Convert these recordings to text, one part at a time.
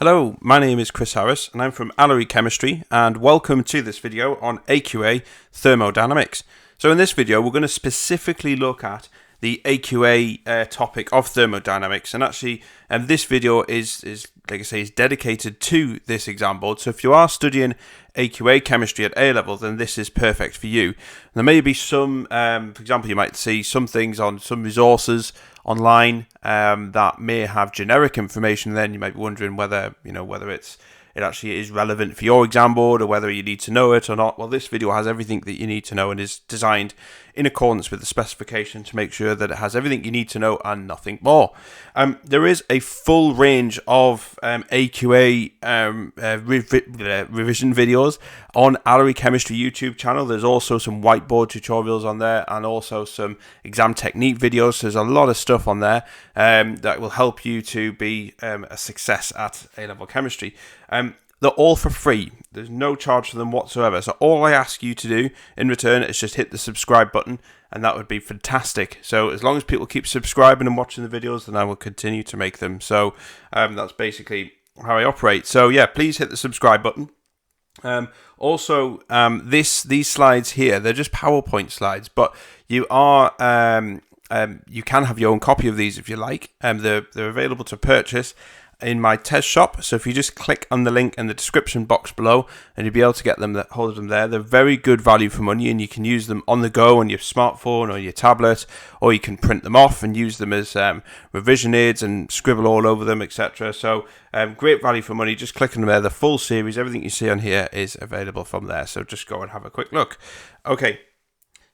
Hello, my name is Chris Harris and I'm from Allery Chemistry, and welcome to this video on AQA Thermodynamics. So in this video we're going to specifically look at the AQA topic of thermodynamics, and actually this video is like I say, is dedicated to this exam board. So if you are studying AQA chemistry at A level, then this is perfect for you. There may be some, for example, you might see some things on some resources online that may have generic information. Then you might be wondering whether it actually is relevant for your exam board, or whether you need to know it or not. Well, this video has everything that you need to know and is designed in accordance with the specification to make sure that it has everything you need to know and nothing more. There is a full range of AQA revision videos on Allery Chemistry YouTube channel. There's also some whiteboard tutorials on there, and also some exam technique videos. So there's a lot of stuff on there that will help you to be a success at A-level chemistry. They're all for free. There's no charge for them whatsoever. So all I ask you to do in return is just hit the subscribe button, and that would be fantastic. So as long as people keep subscribing and watching the videos, then I will continue to make them. So that's basically how I operate. So yeah, please hit the subscribe button. These slides here, they're just PowerPoint slides, but you are you can have your own copy of these if you like. They're available to purchase in my test shop. So if you just click on the link in the description box below, and you'll be able to get them, hold of them there. They're very good value for money, and you can use them on the go on your smartphone or your tablet, or you can print them off and use them as revision aids and scribble all over them, etc. So great value for money. Just click on them there. The full series, everything you see on here is available from there. So just go and have a quick look. Okay.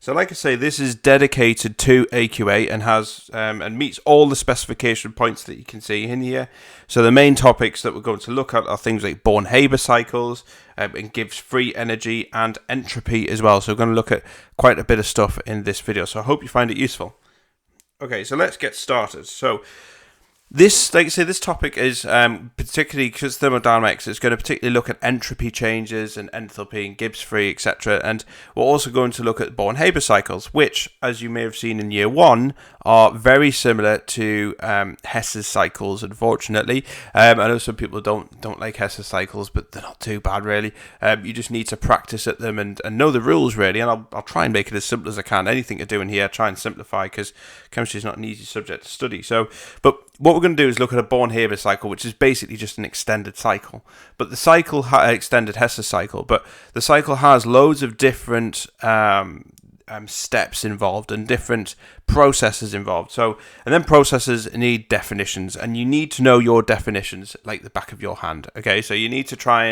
So like I say, this is dedicated to AQA and has and meets all the specification points that you can see in here. So the main topics that we're going to look at are things like Born-Haber cycles, and Gibbs free energy, and entropy as well. So we're going to look at quite a bit of stuff in this video. So I hope you find it useful. Okay, so let's get started. So this, like I say, this topic is particularly because thermodynamics is going to particularly look at entropy changes and enthalpy and Gibbs free, etc. And we're also going to look at Born-Haber cycles, which, as you may have seen in year one, are very similar to Hess's cycles. Unfortunately, I know some people don't like Hess's cycles, but they're not too bad really. You just need to practice at them and know the rules really. And I'll try and make it as simple as I can. Anything to do in here, try and simplify, because chemistry is not an easy subject to study. So, but what we're going to do is look at a Born-Haber cycle, which is basically just an extended cycle. But the cycle extended Hess's cycle, but the cycle has loads of different steps involved and different processes involved. So, and then processes need definitions, and you need to know your definitions like the back of your hand. Okay, so you need to try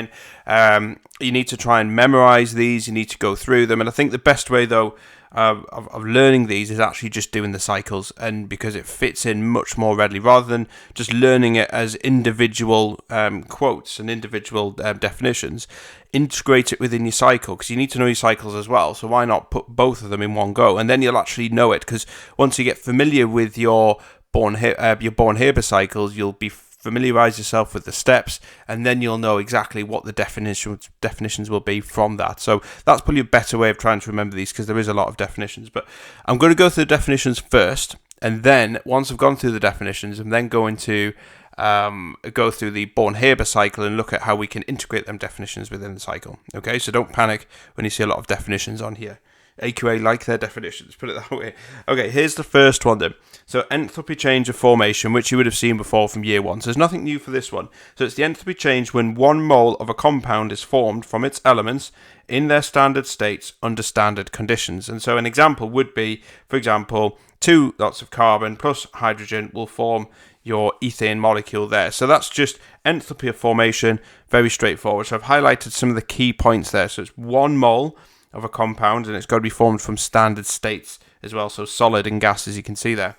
and memorize these. You need to go through them, and I think the best way though of learning these is actually just doing the cycles, and because it fits in much more readily rather than just learning it as individual quotes and individual definitions. Integrate it within your cycle, because you need to know your cycles as well. So why not put both of them in one go, and then you'll actually know it, because once you get familiar with your Born-Haber cycles, you'll be familiarize yourself with the steps, and then you'll know exactly what the definitions will be from that. So that's probably a better way of trying to remember these, because there is a lot of definitions. But I'm going to go through the definitions first, and then once I've gone through the definitions, I'm then going to go through the Born-Haber cycle and look at how we can integrate them definitions within the cycle. Okay, so don't panic when you see a lot of definitions on here. AQA like their definitions, put it that way. Okay, here's the first one then. So enthalpy change of formation, which you would have seen before from year one. So there's nothing new for this one. So it's the enthalpy change when 1 mole of a compound is formed from its elements in their standard states under standard conditions. And so an example would be, for example, 2 lots of carbon plus hydrogen will form your ethane molecule there. So that's just enthalpy of formation, very straightforward. So I've highlighted some of the key points there. So it's 1 mole of a compound, and it's got to be formed from standard states as well, so solid and gas, as you can see there.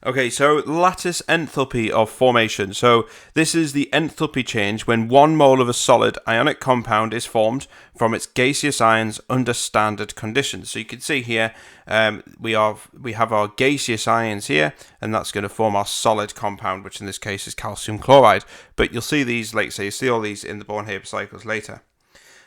Okay, so lattice enthalpy of formation. So this is the enthalpy change when 1 mole of a solid ionic compound is formed from its gaseous ions under standard conditions. So you can see here we have our gaseous ions here, and that's going to form our solid compound, which in this case is calcium chloride. But you'll see these, like say, you see all these in the Born-Haber cycles later.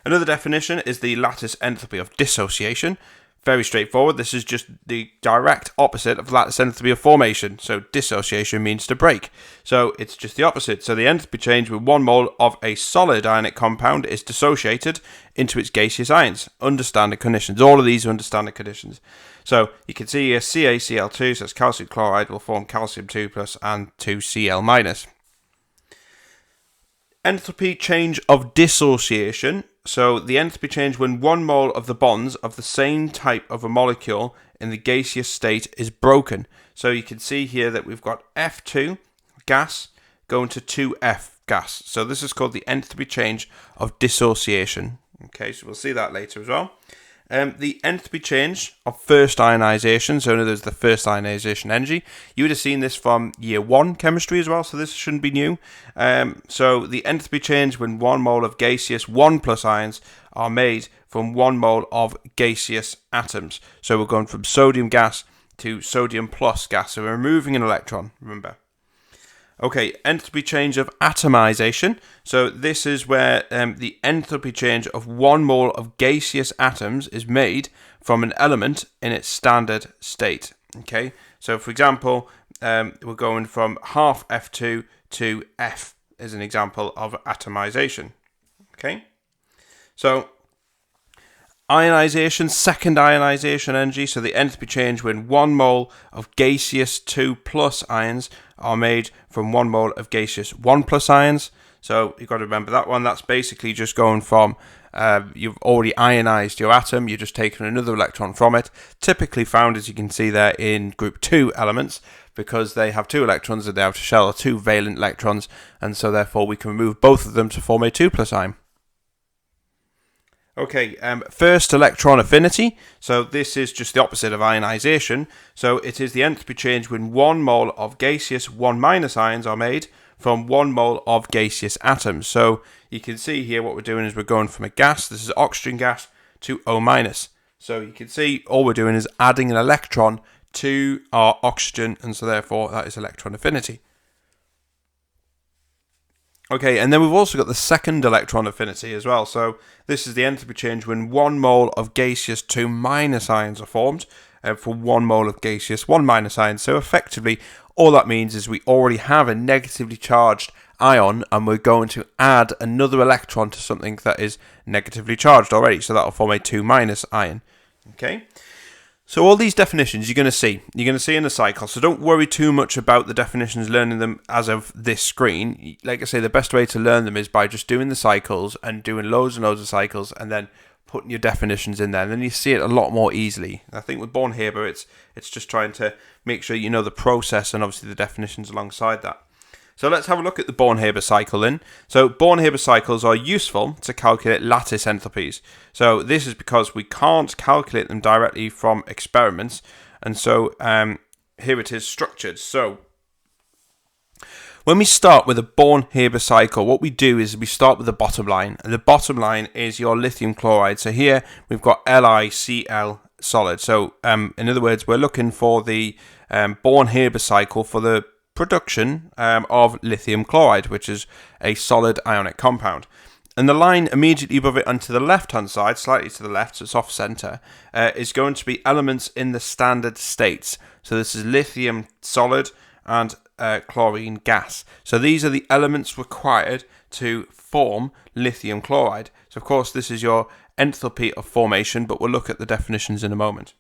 Another definition is the lattice enthalpy of dissociation. Very straightforward. This is just the direct opposite of lattice enthalpy of formation. So dissociation means to break. So it's just the opposite. So the enthalpy change with 1 mole of a solid ionic compound is dissociated into its gaseous ions under standard conditions. All of these are under standard conditions. So you can see here CaCl2, so it's calcium chloride, will form calcium 2 plus and 2Cl minus. Enthalpy change of dissociation. So the enthalpy change when 1 mole of the bonds of the same type of a molecule in the gaseous state is broken. So you can see here that we've got F2 gas going to 2F gas. So this is called the enthalpy change of dissociation. Okay, so we'll see that later as well. The enthalpy change of first ionization, so in other words, the first ionization energy. You would have seen this from year 1 chemistry as well, so this shouldn't be new. So the enthalpy change when 1 mole of gaseous 1 plus ions are made from 1 mole of gaseous atoms. So we're going from sodium gas to sodium plus gas, so we're removing an electron, remember. Okay, enthalpy change of atomization. So this is where the enthalpy change of 1 mole of gaseous atoms is made from an element in its standard state. Okay, so for example, we're going from half F2 to F as an example of atomization. Okay, so ionization, second ionization energy, so the enthalpy change when 1 mole of gaseous 2 plus ions are made from 1 mole of gaseous 1 plus ions. So you've got to remember that one. That's basically just going from, you've already ionized your atom, you're just taking another electron from it. Typically found, as you can see there, in group 2 elements, because they have 2 electrons in the outer shell, or 2 valent electrons, and so therefore we can remove both of them to form a 2 plus ion. Okay, first electron affinity. So this is just the opposite of ionization. So it is the enthalpy change when 1 mole of gaseous 1 minus ions are made from 1 mole of gaseous atoms. So you can see here what we're doing is we're going from a gas, this is oxygen gas, to O minus. So you can see all we're doing is adding an electron to our oxygen, and so therefore that is electron affinity. Okay, and then we've also got the second electron affinity as well. So this is the enthalpy change when 1 mole of gaseous 2 minus ions are formed from 1 mole of gaseous 1 minus ions. So effectively, all that means is we already have a negatively charged ion, and we're going to add another electron to something that is negatively charged already. So that will form a 2 minus ion. Okay. So all these definitions you're going to see in the cycle, so don't worry too much about the definitions, learning them as of this screen. Like I say, the best way to learn them is by just doing the cycles and doing loads and loads of cycles and then putting your definitions in there, and then you see it a lot more easily. I think with Born-Haber, it's just trying to make sure you know the process and obviously the definitions alongside that. So let's have a look at the Born-Haber cycle then. So Born-Haber cycles are useful to calculate lattice enthalpies. So this is because we can't calculate them directly from experiments. And so here it is structured. So when we start with a Born-Haber cycle, what we do is we start with the bottom line. And the bottom line is your lithium chloride. So here we've got LiCl solid. So in other words, we're looking for the Born-Haber cycle for the production of lithium chloride, which is a solid ionic compound. And the line immediately above it and to the left hand side, slightly to the left, so it's off center, is going to be elements in the standard states. So this is lithium solid and chlorine gas. So these are the elements required to form lithium chloride. So of course this is your enthalpy of formation, but we'll look at the definitions in a moment.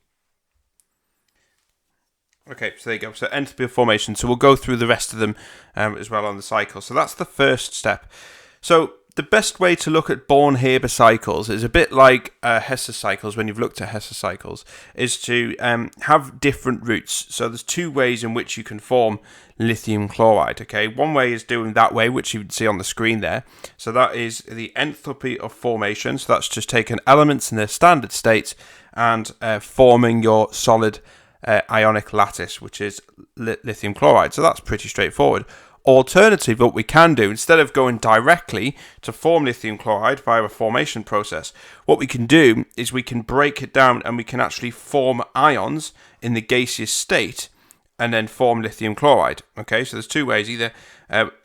Okay, so there you go. So entropy of formation. So we'll go through the rest of them as well on the cycle. So that's the first step. So the best way to look at Born-Haber cycles is a bit like Hesse cycles, when you've looked at Hesse cycles, is to have different routes. So there's 2 ways in which you can form lithium chloride. Okay, one way is doing that way, which you can see on the screen there. So that is the enthalpy of formation. So that's just taking elements in their standard states and forming your solid ionic lattice, which is lithium chloride. So that's pretty straightforward. Alternative, what we can do, instead of going directly to form lithium chloride via a formation process, what we can do is we can break it down and we can actually form ions in the gaseous state and then form lithium chloride. Okay, so there's 2 ways. Either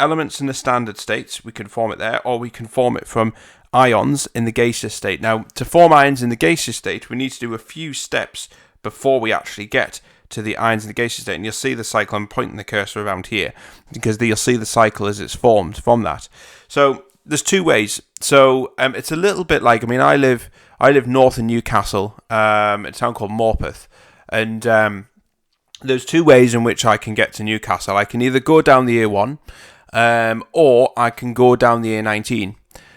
elements in the standard states, we can form it there, or we can form it from ions in the gaseous state. Now, to form ions in the gaseous state, we need to do a few steps before we actually get to the ions in the gaseous state. And you'll see the cycle. I'm pointing the cursor around here because you'll see the cycle as it's formed from that. So there's two ways. So it's a little bit like, I live north in Newcastle, in a town called Morpeth, and there's two ways in which I can get to Newcastle. I can either go down the A1, or I can go down the A19.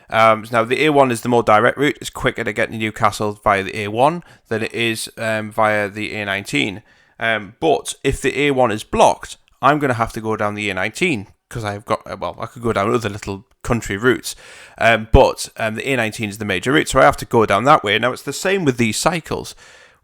Now, the A1 is the more direct route. It's quicker to get to Newcastle via the A1 than it is via the A19. But if the A1 is blocked, I'm going to have to go down the A19 because I could go down other little country routes. But the A19 is the major route, so I have to go down that way. Now, it's the same with these cycles.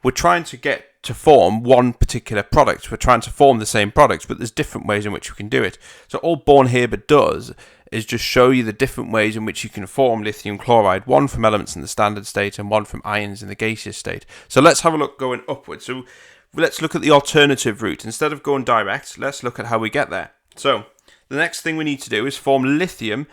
We're trying to get to form one particular product. We're trying to form the same product, but there's different ways in which we can do it. So all Born-Haber does is just show you the different ways in which you can form lithium chloride, one from elements in the standard state and one from ions in the gaseous state. So let's have a look going upwards. So let's look at the alternative route. Instead of going direct, let's look at how we get there. So the next thing we need to do is form lithium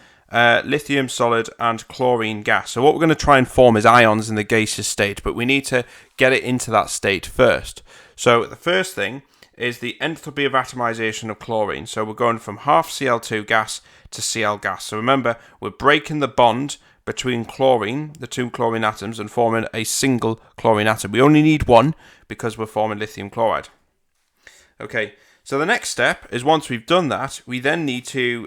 solid and chlorine gas. So what we're going to try and form is ions in the gaseous state, but we need to get it into that state first. So the first thing is the entropy of atomization of chlorine. So we're going from half Cl2 gas to Cl gas. So remember, we're breaking the bond between chlorine, the two chlorine atoms, and forming a single chlorine atom. We only need one because we're forming lithium chloride. Okay, so the next step is, once we've done that, we then need to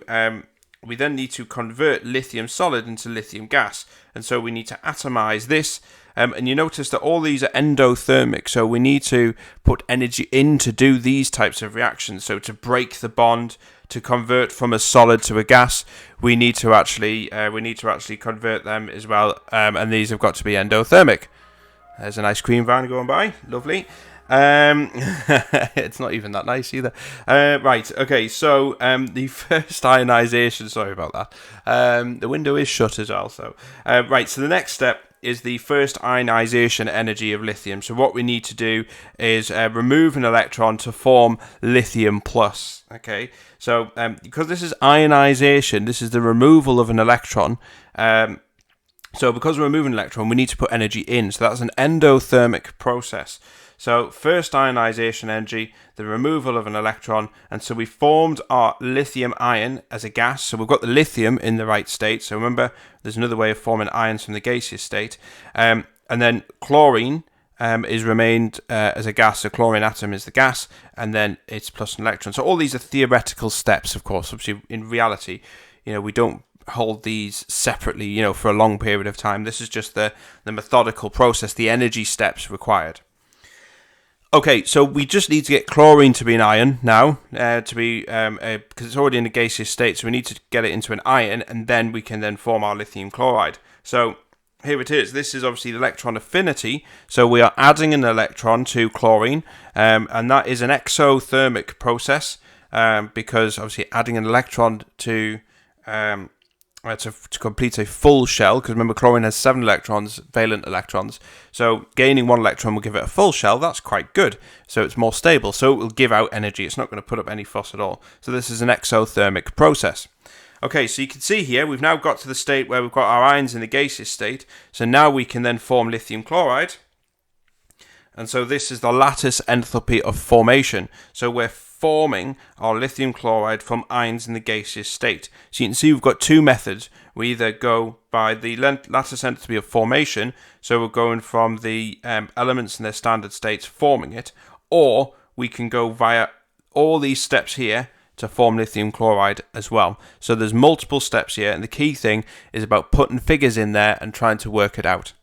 convert lithium solid into lithium gas. And so we need to atomize this. And you notice that all these are endothermic. So we need to put energy in to do these types of reactions. So to break the bond, to convert from a solid to a gas, we need to actually convert them as well. And these have got to be endothermic. There's an ice cream van going by. Lovely. It's not even that nice either. Right, okay, so the first ionization, sorry about that. The window is shut as well, so right, so the next step is the first ionization energy of lithium. So what we need to do is remove an electron to form lithium plus. Okay, so because this is ionization, this is the removal of an electron. So because we're removing an electron, we need to put energy in. So that's an endothermic process. So first ionization energy, the removal of an electron, and so we formed our lithium ion as a gas. So we've got the lithium in the right state. So remember, there's another way of forming ions from the gaseous state. And then chlorine is remained as a gas. So chlorine atom is the gas, and then it's plus an electron. So all these are theoretical steps, of course. Obviously, in reality, we don't hold these separately, for a long period of time. This is just the methodical process, the energy steps required. Okay, so we just need to get chlorine to be an ion now, because it's already in a gaseous state, so we need to get it into an ion, and then we can then form our lithium chloride. So here it is. This is obviously the electron affinity, so we are adding an electron to chlorine, and that is an exothermic process, because obviously adding an electron to complete a full shell, because remember chlorine has 7 electrons, valent electrons, so gaining 1 electron will give it a full shell. That's quite good, so it's more stable, so it will give out energy. It's not going to put up any fuss at all. So this is an exothermic process. Okay, so you can see here we've now got to the state where we've got our ions in the gaseous state, so now we can then form lithium chloride. And so this is the lattice enthalpy of formation. So we're forming our lithium chloride from ions in the gaseous state. So you can see we've got two methods. We either go by the lattice enthalpy of formation, so we're going from the elements in their standard states, forming it, or we can go via all these steps here to form lithium chloride as well. So there's multiple steps here, and the key thing is about putting figures in there and trying to work it out.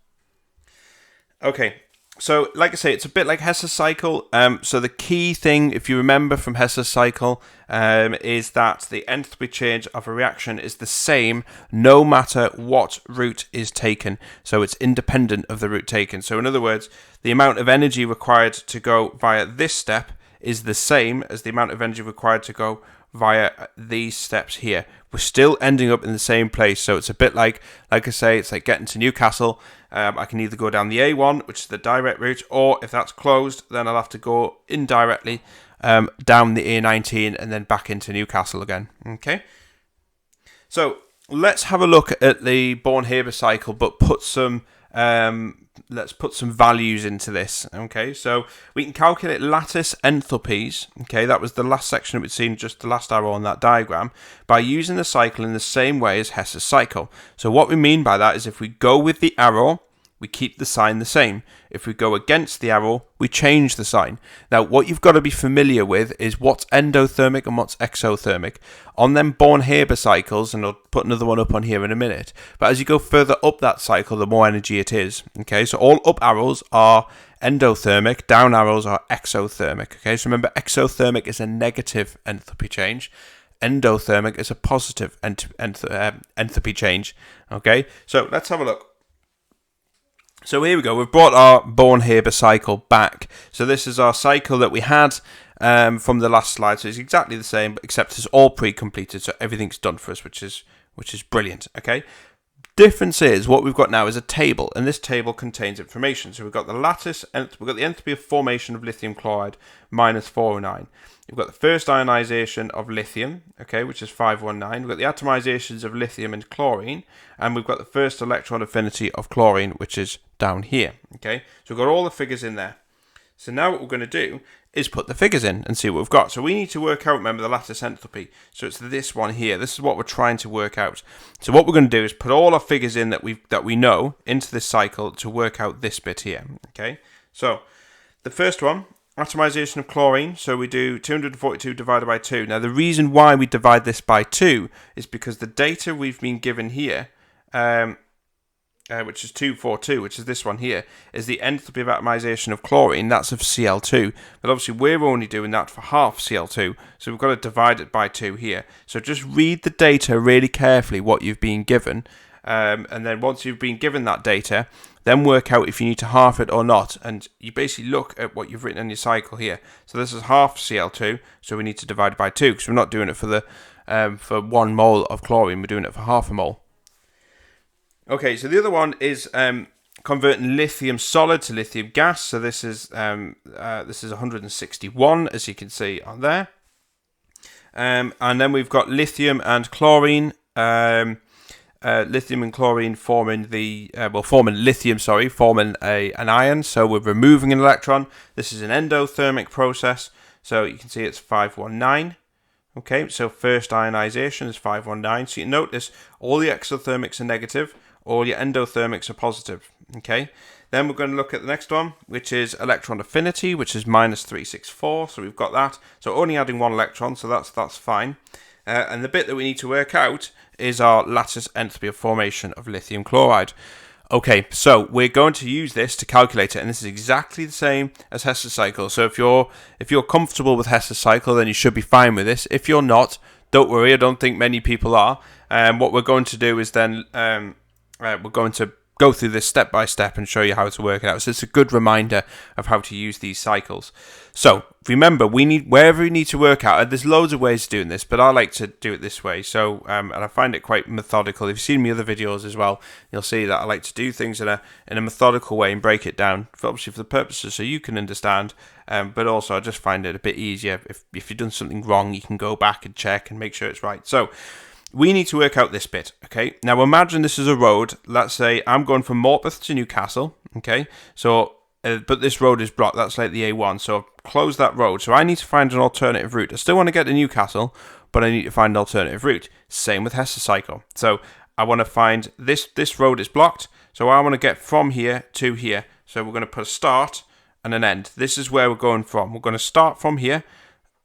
Okay. So, like I say, it's a bit like Hess's cycle. So the key thing, if you remember from Hess's cycle, is that the enthalpy change of a reaction is the same no matter what route is taken. So it's independent of the route taken. So in other words, the amount of energy required to go via this step is the same as the amount of energy required to go via these steps here. We're still ending up in the same place. So it's a bit like I say, it's like getting to Newcastle. I can either go down the A1, which is the direct route, or if that's closed, then I'll have to go indirectly down the A19 and then back into Newcastle again. Okay. So let's have a look at the Born-Haber cycle, but put some let's put some values into this. Okay, so we can calculate lattice enthalpies. Okay, that was the last section that we'd seen, just the last arrow on that diagram, by using the cycle in the same way as Hess's cycle. So what we mean by that is if we go with the arrow, we keep the sign the same. If we go against the arrow, we change the sign. Now, what you've got to be familiar with is what's endothermic and what's exothermic. On them Born-Haber cycles, and I'll put another one up on here in a minute, but as you go further up that cycle, the more energy it is. Okay, so all up arrows are endothermic, down arrows are exothermic. Okay, so remember, exothermic is a negative enthalpy change. Endothermic is a positive enthalpy change. Okay, so let's have a look. So here we go, we've brought our Born-Haber cycle back. So this is our cycle that we had from the last slide. So it's exactly the same, except it's all pre-completed, so everything's done for us, which is brilliant. Okay. Difference is what we've got now is a table, and this table contains information. So we've got the lattice, and we've got the enthalpy of formation of lithium chloride minus 409. We've got the first ionization of lithium, okay, which is 519. We've got the atomizations of lithium and chlorine, and we've got the first electron affinity of chlorine, which is down here, okay. So we've got all the figures in there. So now what we're going to do is put the figures in and see what we've got. So we need to work out, remember, the lattice enthalpy. So it's this one here. This is what we're trying to work out. So what we're going to do is put all our figures in that we know into this cycle to work out this bit here, okay. So the first one, atomization of chlorine. So we do 242 divided by 2. Now the reason why we divide this by 2 is because the data we've been given here, which is 242, which is this one here, is the enthalpy of atomization of chlorine. That's of Cl2. But obviously we're only doing that for half Cl2, so we've got to divide it by 2 here. So just read the data really carefully, what you've been given, and then once you've been given that data, then work out if you need to half it or not. And you basically look at what you've written in your cycle here. So this is half Cl2, so we need to divide it by 2, because we're not doing it for the for 1 mole of chlorine, we're doing it for half a mole. Okay, so the other one is converting lithium solid to lithium gas. So this is 161, as you can see on there. And then we've got lithium and chlorine. Lithium and chlorine forming forming an ion. So we're removing an electron. This is an endothermic process. So you can see it's 519. Okay, so first ionization is 519. So you notice all the exothermics are negative. All your endothermics are positive, okay? Then we're going to look at the next one, which is electron affinity, which is minus 364, so we've got that. So only adding 1 electron, so that's fine. And the bit that we need to work out is our lattice enthalpy of formation of lithium chloride. Okay, so we're going to use this to calculate it, and this is exactly the same as Hess's cycle. So if you're comfortable with Hess's cycle, then you should be fine with this. If you're not, don't worry, I don't think many people are. What we're going to do is then we're going to go through this step by step and show you how to work it out. So it's a good reminder of how to use these cycles. So remember, wherever we need to work out, there's loads of ways of doing this, but I like to do it this way. So and I find it quite methodical. If you've seen my other videos as well, you'll see that I like to do things in a methodical way and break it down, obviously for the purposes so you can understand. But also I just find it a bit easier. If you've done something wrong, you can go back and check and make sure it's right. So we need to work out this bit, okay? Now imagine this is a road. Let's say I'm going from Morpeth to Newcastle, okay? So, but this road is blocked. That's like the A1. So I've closed that road. So I need to find an alternative route. I still want to get to Newcastle, but I need to find an alternative route. Same with Hess's cycle. So I want to find this road is blocked. So I want to get from here to here. So we're going to put a start and an end. This is where we're going from. We're going to start from here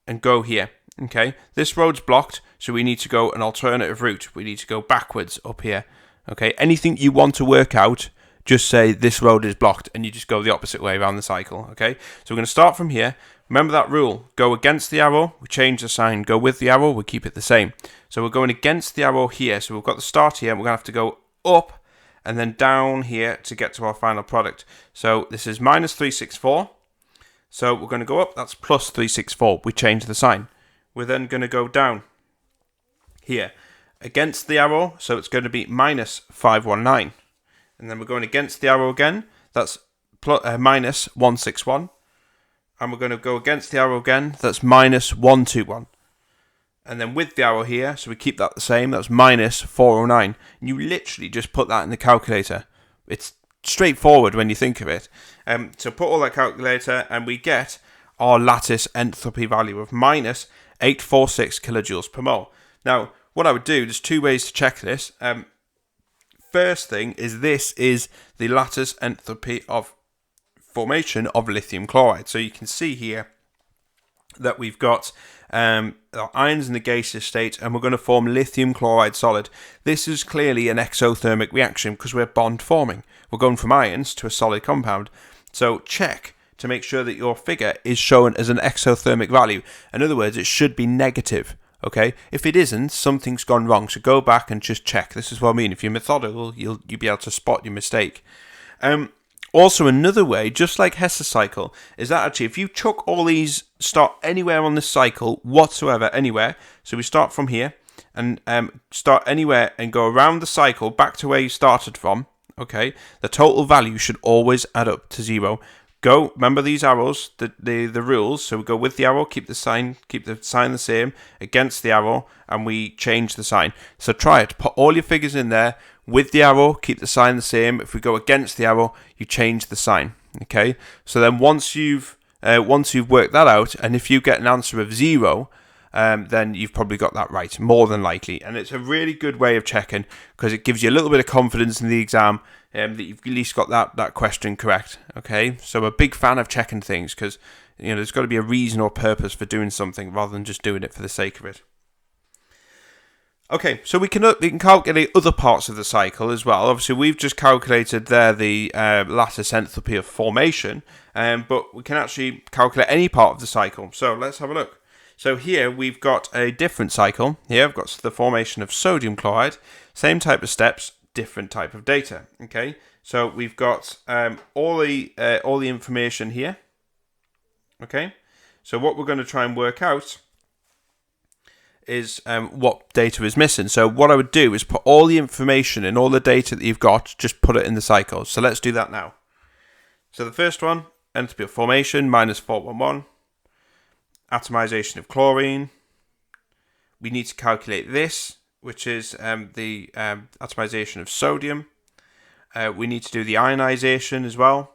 and go here. Okay, this road's blocked, so we need to go an alternative route. We need to go backwards up here. Okay, anything you want to work out, just say this road is blocked, and you just go the opposite way around the cycle. Okay, so we're going to start from here. Remember that rule: go against the arrow, we change the sign. Go with the arrow, we keep it the same. So we're going against the arrow here. So we've got the start here. We're going to have to go up and then down here to get to our final product. So this is minus 364. So we're going to go up. That's plus 364. We change the sign. We're then going to go down here against the arrow, so it's going to be minus 519. And then we're going against the arrow again, that's minus 161. And we're going to go against the arrow again, that's minus 121. and then with the arrow here, so we keep that the same, that's minus 409. And you literally just put that in the calculator. It's straightforward when you think of it. So put all that calculator, and we get our lattice enthalpy value of minus 846 kilojoules per mole. Now, what I would do, there's two ways to check this. First thing is this is the lattice enthalpy of formation of lithium chloride. So you can see here that we've got our ions in the gaseous state, and we're going to form lithium chloride solid. This is clearly an exothermic reaction because we're bond forming. We're going from ions to a solid compound. So check to make sure that your figure is shown as an exothermic value. In other words, it should be negative. Okay, if it isn't, something's gone wrong. So go back and just check. This is what I mean. If you're methodical, you'll be able to spot your mistake. Also, another way, just like Hess's cycle, is that actually if you chuck all these, start anywhere on this cycle whatsoever, anywhere. So we start from here and start anywhere and go around the cycle back to where you started from. Okay, the total value should always add up to 0. Go, remember these arrows, the rules. So we go with the arrow, keep the sign the same, against the arrow, and we change the sign. So try it. Put all your figures in there. With the arrow, keep the sign the same. If we go against the arrow, you change the sign. Okay. So then once you've worked that out, and if you get an answer of 0, then you've probably got that right, more than likely. And it's a really good way of checking because it gives you a little bit of confidence in the exam that you've at least got that question correct. Okay, so I'm a big fan of checking things because there's got to be a reason or purpose for doing something rather than just doing it for the sake of it. Okay, so we can calculate other parts of the cycle as well. Obviously, we've just calculated there the lattice enthalpy of formation, but we can actually calculate any part of the cycle. So let's have a look. So here we've got a different cycle. Here I've got the formation of sodium chloride, same type of steps, different type of data. Okay, so we've got all the information here. Okay, so what we're going to try and work out is what data is missing. So what I would do is put all the information and all the data that you've got, just put it in the cycle. So let's do that now. So the first one, entropy of formation, minus 411. Atomization of chlorine. We need to calculate this, which is the atomization of sodium. We need to do the ionization as well.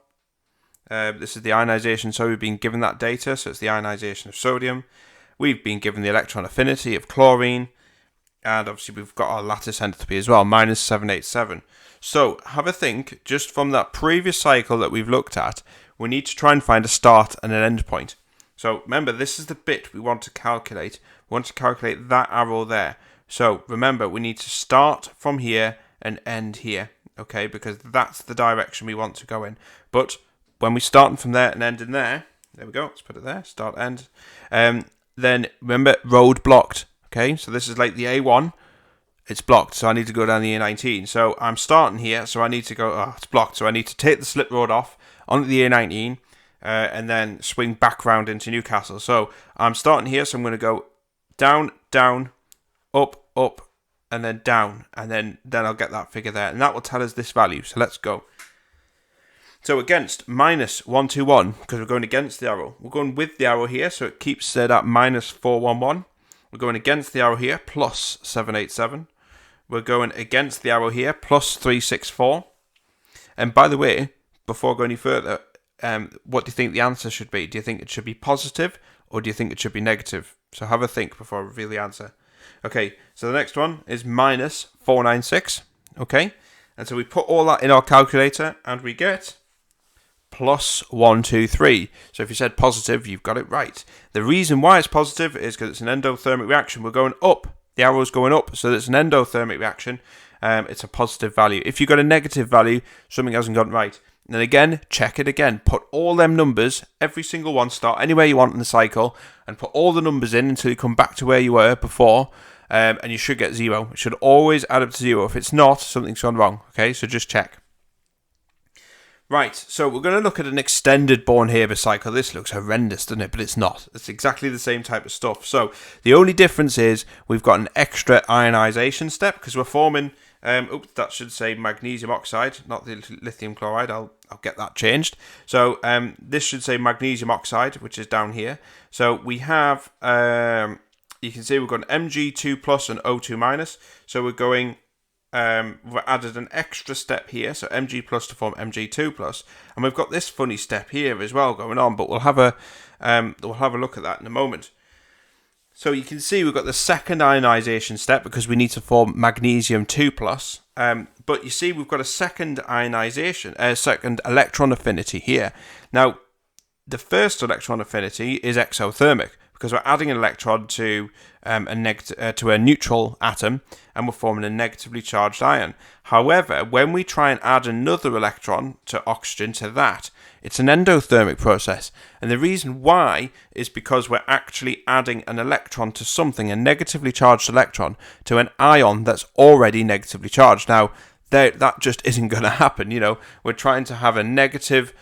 This is the ionization, so we've been given that data, so it's the ionization of sodium. We've been given the electron affinity of chlorine, and obviously we've got our lattice enthalpy as well, minus 787. So have a think, just from that previous cycle that we've looked at, we need to try and find a start and an end point. So remember, this is the bit we want to calculate. We want to calculate that arrow there. So remember, we need to start from here and end here, okay? Because that's the direction we want to go in. But when we start from there and end in there we go, let's put it there, start, end. Then remember, road blocked, okay? So this is like the A1, it's blocked, so I need to go down the A19. So I'm starting here, so I need to go, it's blocked, so I need to take the slip road off onto the A19, and then swing back round into Newcastle. So I'm starting here, so I'm going to go down, down, up, up, and then down, and then I'll get that figure there, and that will tell us this value. So let's go. So against minus 121, because we're going against the arrow. We're going with the arrow here, so it keeps that minus 411. We're going against the arrow here, plus 787. We're going against the arrow here, plus 364. And by the way, before I go any further, what do you think the answer should be? Do you think it should be positive, or do you think it should be negative? So have a think before I reveal the answer. Okay, so the next one is minus 496. Okay, and so we put all that in our calculator, and we get plus 123. So if you said positive, you've got it right. The reason why it's positive is because it's an endothermic reaction. We're going up. The arrow's going up, so it's an endothermic reaction. It's a positive value. If you've got a negative value, something hasn't gone right. And then again, check it again. Put all them numbers, every single one, start anywhere you want in the cycle, and put all the numbers in until you come back to where you were before, and you should get 0. It should always add up to 0. If it's not, something's gone wrong. Okay, so just check. Right, so we're going to look at an extended Born-Haber cycle. This looks horrendous, doesn't it? But it's not. It's exactly the same type of stuff. So the only difference is we've got an extra ionization step because we're forming, that should say magnesium oxide, not the lithium chloride. I'll get that changed. So this should say magnesium oxide, which is down here. So we have you can see we've got an Mg2 plus and O2 minus. So we're going, we've added an extra step here, so Mg plus to form Mg2 plus, and we've got this funny step here as well going on. But we'll have a look at that in a moment. So you can see we've got the second ionization step because we need to form magnesium 2 plus. But you see we've got a second ionization, second electron affinity here. Now, the first electron affinity is exothermic because we're adding an electron to a neutral atom and we're forming a negatively charged ion. However, when we try and add another electron to oxygen to that, it's an endothermic process. And the reason why is because we're actually adding an electron to something, a negatively charged electron, to an ion that's already negatively charged. Now, that just isn't going to happen. We're trying to have a negative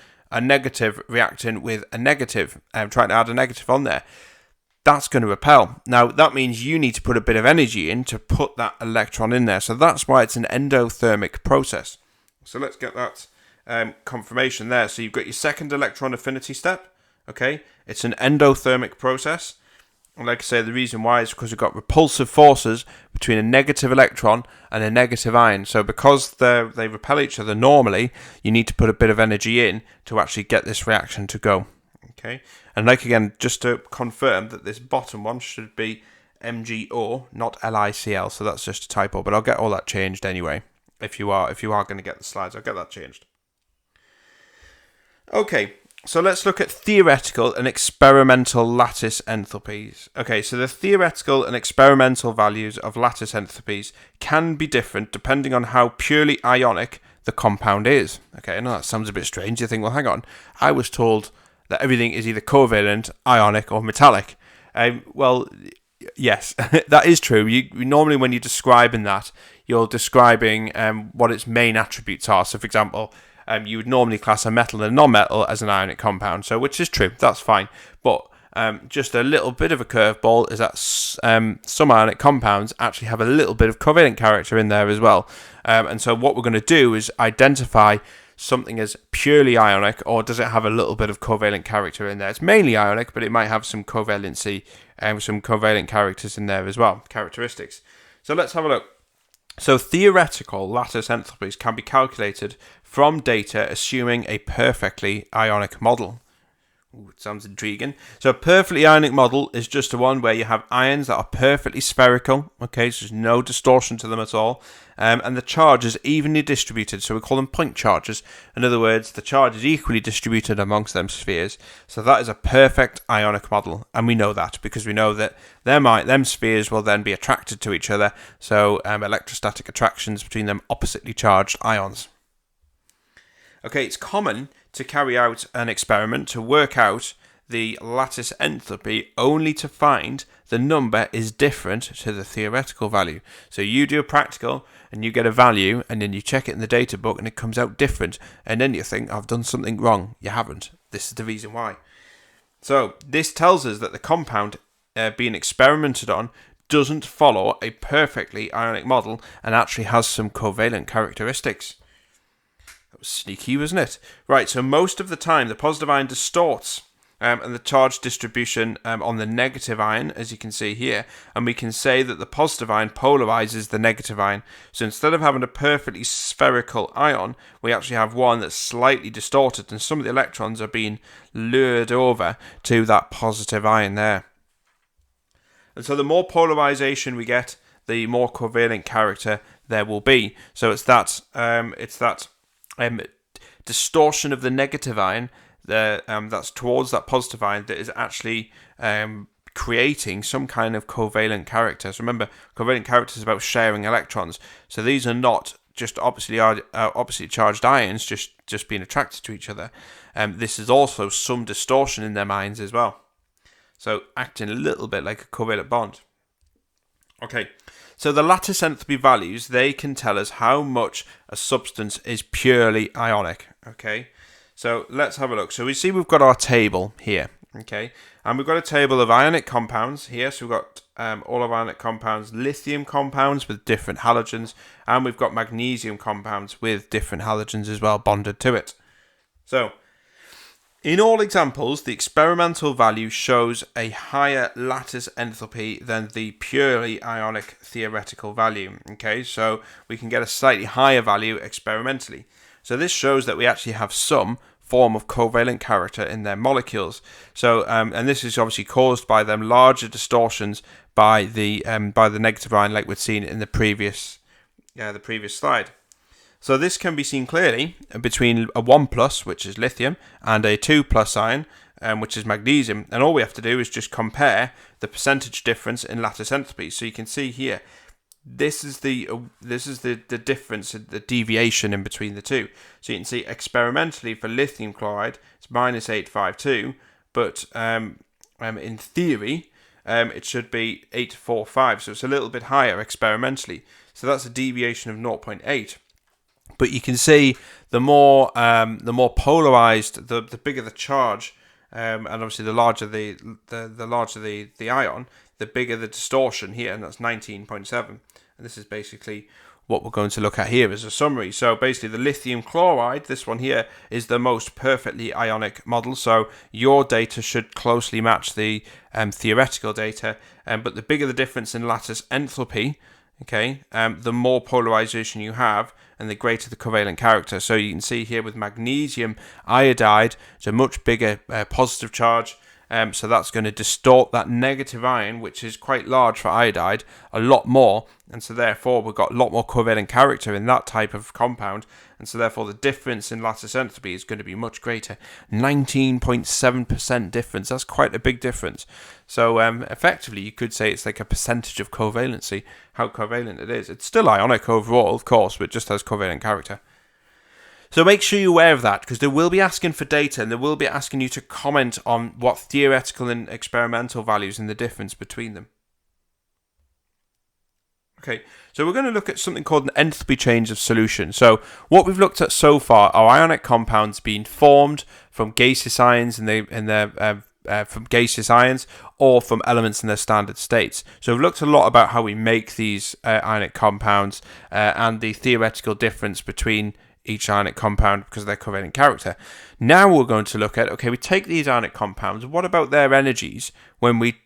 reacting with a negative, trying to add a negative on there. That's going to repel. Now, that means you need to put a bit of energy in to put that electron in there. So that's why it's an endothermic process. So let's get that confirmation there. So you've got your second electron affinity step. Okay, it's an endothermic process. And like I say, the reason why is because we've got repulsive forces between a negative electron and a negative ion. So because they repel each other normally, you need to put a bit of energy in to actually get this reaction to go. Okay, and again, just to confirm that this bottom one should be MgO, not LiCl. So that's just a typo, but I'll get all that changed anyway. If you are going to get the slides, I'll get that changed. Okay. So let's look at theoretical and experimental lattice enthalpies. Okay, so the theoretical and experimental values of lattice enthalpies can be different depending on how purely ionic the compound is. Okay, I know that sounds a bit strange. You think, well, hang on, I was told that everything is either covalent, ionic, or metallic. Well, yes, that is true. You normally, when you're describing that, you're describing what its main attributes are. So, for example, you would normally class a metal and a non-metal as an ionic compound, so which is true, that's fine. But just a little bit of a curveball is that some ionic compounds actually have a little bit of covalent character in there as well. And so what we're going to do is identify something as purely ionic, or does it have a little bit of covalent character in there? It's mainly ionic, but it might have some covalency and some covalent characters in there as well, characteristics. So let's have a look. So theoretical lattice enthalpies can be calculated from data assuming a perfectly ionic model. Ooh, it sounds intriguing. So a perfectly ionic model is just the one where you have ions that are perfectly spherical. Okay, so there's no distortion to them at all. And the charge is evenly distributed, so we call them point charges. In other words, the charge is equally distributed amongst them spheres. So that is a perfect ionic model, and we know that because we know that them spheres will then be attracted to each other. So electrostatic attractions between them oppositely charged ions. Okay, it's common to carry out an experiment to work out the lattice enthalpy only to find the number is different to the theoretical value. So you do a practical and you get a value and then you check it in the data book and it comes out different, and then you think, I've done something wrong. You haven't. This is the reason why. So this tells us that the compound being experimented on doesn't follow a perfectly ionic model and actually has some covalent characteristics. That was sneaky, wasn't it? Right, so most of the time the positive ion distorts and the charge distribution on the negative ion, as you can see here, and we can say that the positive ion polarizes the negative ion. So instead of having a perfectly spherical ion, we actually have one that's slightly distorted, and some of the electrons are being lured over to that positive ion there. And so the more polarization we get, the more covalent character there will be. So it's that distortion of the negative ion that's towards that positive ion that is actually creating some kind of covalent character. So remember, covalent character is about sharing electrons. So these are not just oppositely charged ions just being attracted to each other. This is also some distortion in their minds as well. So acting a little bit like a covalent bond. Okay, so the lattice enthalpy values, they can tell us how much a substance is purely ionic. Okay, so let's have a look. So we see we've got our table here. Okay, and we've got a table of ionic compounds here. So we've got all of ionic compounds, lithium compounds with different halogens, and we've got magnesium compounds with different halogens as well bonded to it. So In all examples, the experimental value shows a higher lattice enthalpy than the purely ionic theoretical value. Okay, so we can get a slightly higher value experimentally. So this shows that we actually have some form of covalent character in their molecules. So, and this is obviously caused by them larger distortions by the negative ion, like we'd seen in the previous slide. So this can be seen clearly between a 1+, which is lithium, and a 2+ ion, which is magnesium. And all we have to do is just compare the percentage difference in lattice enthalpy. So you can see here, this is the difference, the deviation in between the two. So you can see experimentally for lithium chloride, it's -852, but in theory, it should be 845. So it's a little bit higher experimentally. So that's a deviation of 0.8. But you can see the more polarized, the bigger the charge, and obviously the larger the ion, the bigger the distortion here, and that's 19.7. And this is basically what we're going to look at here as a summary. So basically the lithium chloride, this one here, is the most perfectly ionic model. So your data should closely match the theoretical data, but the bigger the difference in lattice enthalpy, okay, the more polarization you have, and the greater the covalent character. So you can see here with magnesium iodide, it's a much bigger positive charge. So that's going to distort that negative ion, which is quite large for iodide, a lot more. And so therefore we've got a lot more covalent character in that type of compound. And so therefore the difference in lattice enthalpy is going to be much greater. 19.7% difference. That's quite a big difference. So effectively you could say it's like a percentage of covalency, how covalent it is. It's still ionic overall, of course, but it just has covalent character. So make sure you're aware of that, because they will be asking for data, and they will be asking you to comment on what theoretical and experimental values and the difference between them. Okay, so we're going to look at something called an enthalpy change of solution. So what we've looked at so far are ionic compounds being formed from gaseous ions from gaseous ions or from elements in their standard states. So we've looked a lot about how we make these ionic compounds and the theoretical difference between each ionic compound because of their covalent character. Now we're going to look at, okay, we take these ionic compounds, what about their energies when we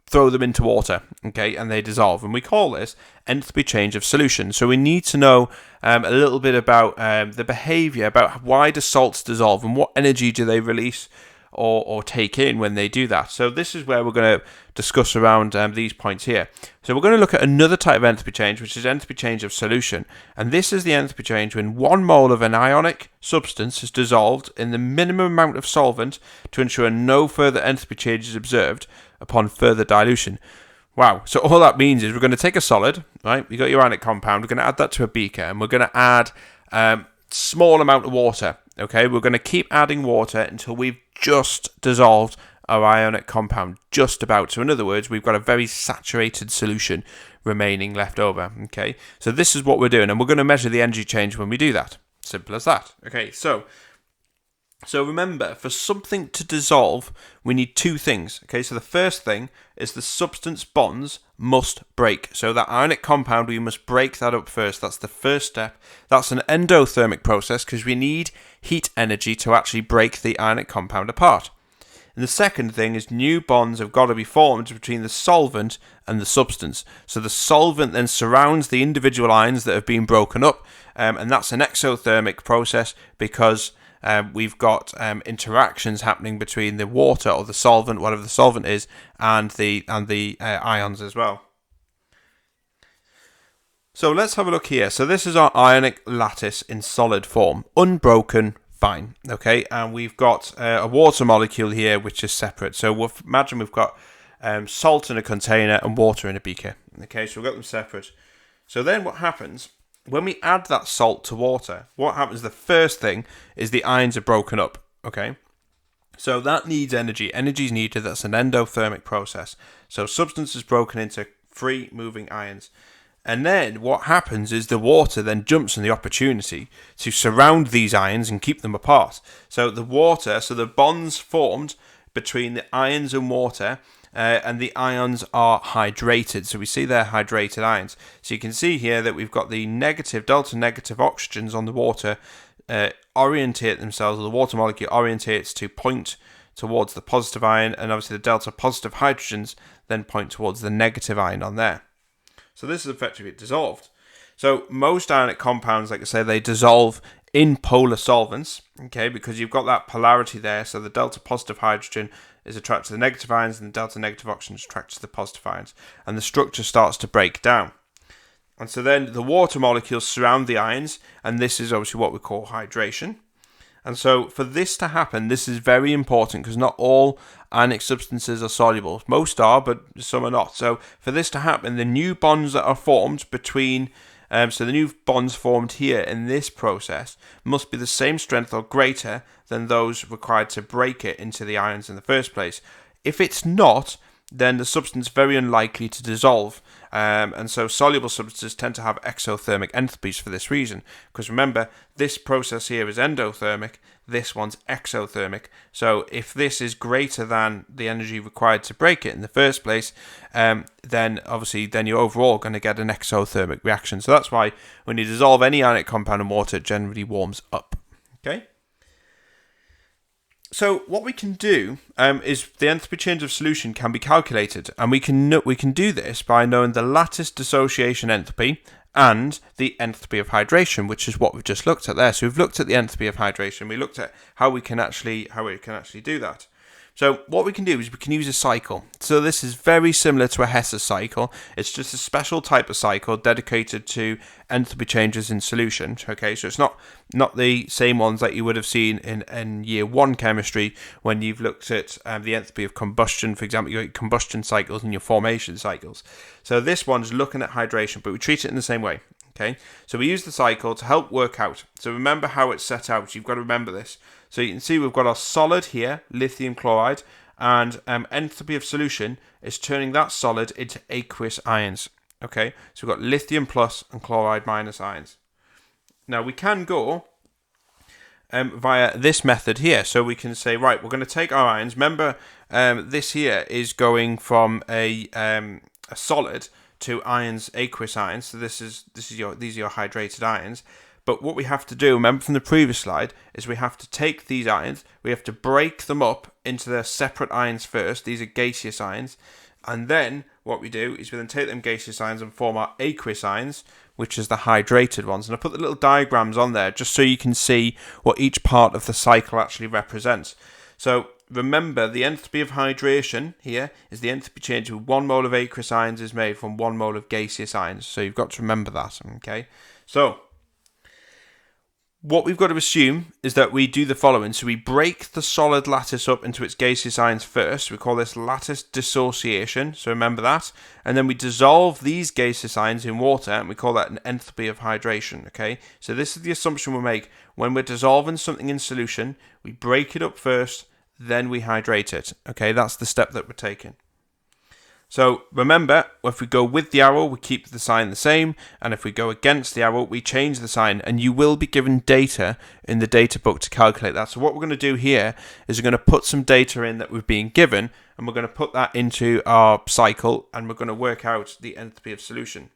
throw them into water, okay, and they dissolve? And we call this enthalpy change of solution. So we need to know a little bit about the behavior, about why do salts dissolve and what energy do they release or take in when they do that. So this is where we're going to discuss around these points here. So we're going to look at another type of enthalpy change, which is enthalpy change of solution. And this is the enthalpy change when 1 mole of an ionic substance is dissolved in the minimum amount of solvent to ensure no further enthalpy change is observed upon further dilution. Wow. So all that means is we're going to take a solid, right? You got your ionic compound. We're going to add that to a beaker, and we're going to add small amount of water. Okay, we're going to keep adding water until we've just dissolved our ionic compound, just about. So in other words, we've got a very saturated solution remaining left over. Okay, so this is what we're doing, and we're going to measure the energy change when we do that. Simple as that. Okay, so remember, for something to dissolve, we need two things. Okay, so the first thing is the substance bonds must break. So that ionic compound, we must break that up first. That's the first step. That's an endothermic process because we need heat energy to actually break the ionic compound apart. And the second thing is new bonds have got to be formed between the solvent and the substance. So the solvent then surrounds the individual ions that have been broken up, and that's an exothermic process because we've got interactions happening between the water or the solvent, whatever the solvent is, and the ions as well. So let's have a look here. So this is our ionic lattice in solid form, unbroken, fine. Okay, and we've got a water molecule here which is separate. So imagine we've got salt in a container and water in a beaker. Okay, so we've got them separate. So then what happens? When we add that salt to water, what happens? The first thing is the ions are broken up, okay? So that needs energy. Energy is needed. That's an endothermic process. So substance is broken into free moving ions. And then what happens is the water then jumps on the opportunity to surround these ions and keep them apart. So the bonds formed between the ions and water, and the ions are hydrated. So we see they're hydrated ions. So you can see here that we've got the delta negative oxygens on the water orientate themselves, or the water molecule orientates to point towards the positive ion, and obviously the delta positive hydrogens then point towards the negative ion on there. So this is effectively dissolved. So most ionic compounds, like I say, they dissolve in polar solvents, okay, because you've got that polarity there. So the delta positive hydrogen is attracted to the negative ions, and the delta negative oxygen is attracted to the positive ions, and the structure starts to break down. And so then the water molecules surround the ions, and this is obviously what we call hydration. And so for this to happen, this is very important, because not all ionic substances are soluble. Most are, but some are not. So for this to happen, the new bonds that are formed between, so the new bonds formed here in this process must be the same strength or greater than those required to break it into the ions in the first place. If it's not, then the substance is very unlikely to dissolve. And so soluble substances tend to have exothermic enthalpies for this reason. Because remember, this process here is endothermic, this one's exothermic. So if this is greater than the energy required to break it in the first place, then obviously you're overall going to get an exothermic reaction. So that's why when you dissolve any ionic compound in water, it generally warms up. Okay? So what we can do is the enthalpy change of solution can be calculated, and we can do this by knowing the lattice dissociation enthalpy and the enthalpy of hydration, which is what we've just looked at there. So we've looked at the enthalpy of hydration. We looked at how we can actually do that. So what we can do is we can use a cycle. So this is very similar to a Hesse cycle. It's just a special type of cycle dedicated to enthalpy changes in solution. Okay, so it's not the same ones that you would have seen in year one chemistry when you've looked at the enthalpy of combustion, for example, your combustion cycles and your formation cycles. So this one's looking at hydration, but we treat it in the same way. Okay, so we use the cycle to help work out. So remember how it's set out. You've got to remember this. So you can see we've got our solid here, lithium chloride, and enthalpy of solution is turning that solid into aqueous ions. Okay, so we've got lithium plus and chloride minus ions. Now we can go via this method here. So we can say, right, we're going to take our ions. Remember, this here is going from a solid to ions, aqueous ions. So these are your hydrated ions. But what we have to do, remember from the previous slide, is we have to take these ions, we have to break them up into their separate ions first. These are gaseous ions. And then what we do is we then take them gaseous ions and form our aqueous ions, which is the hydrated ones. And I put the little diagrams on there just so you can see what each part of the cycle actually represents. So remember, the enthalpy of hydration here is the enthalpy change with 1 mole of aqueous ions is made from 1 mole of gaseous ions. So you've got to remember that, okay? So what we've got to assume is that we do the following. So we break the solid lattice up into its gaseous ions first. We call this lattice dissociation. So remember that. And then we dissolve these gaseous ions in water, and we call that an enthalpy of hydration. Okay. So this is the assumption we'll make. When we're dissolving something in solution, we break it up first, then we hydrate it. Okay. That's the step that we're taking. So remember, if we go with the arrow, we keep the sign the same, and if we go against the arrow, we change the sign, and you will be given data in the data book to calculate that. So what we're going to do here is we're going to put some data in that we've been given, and we're going to put that into our cycle, and we're going to work out the enthalpy of solution.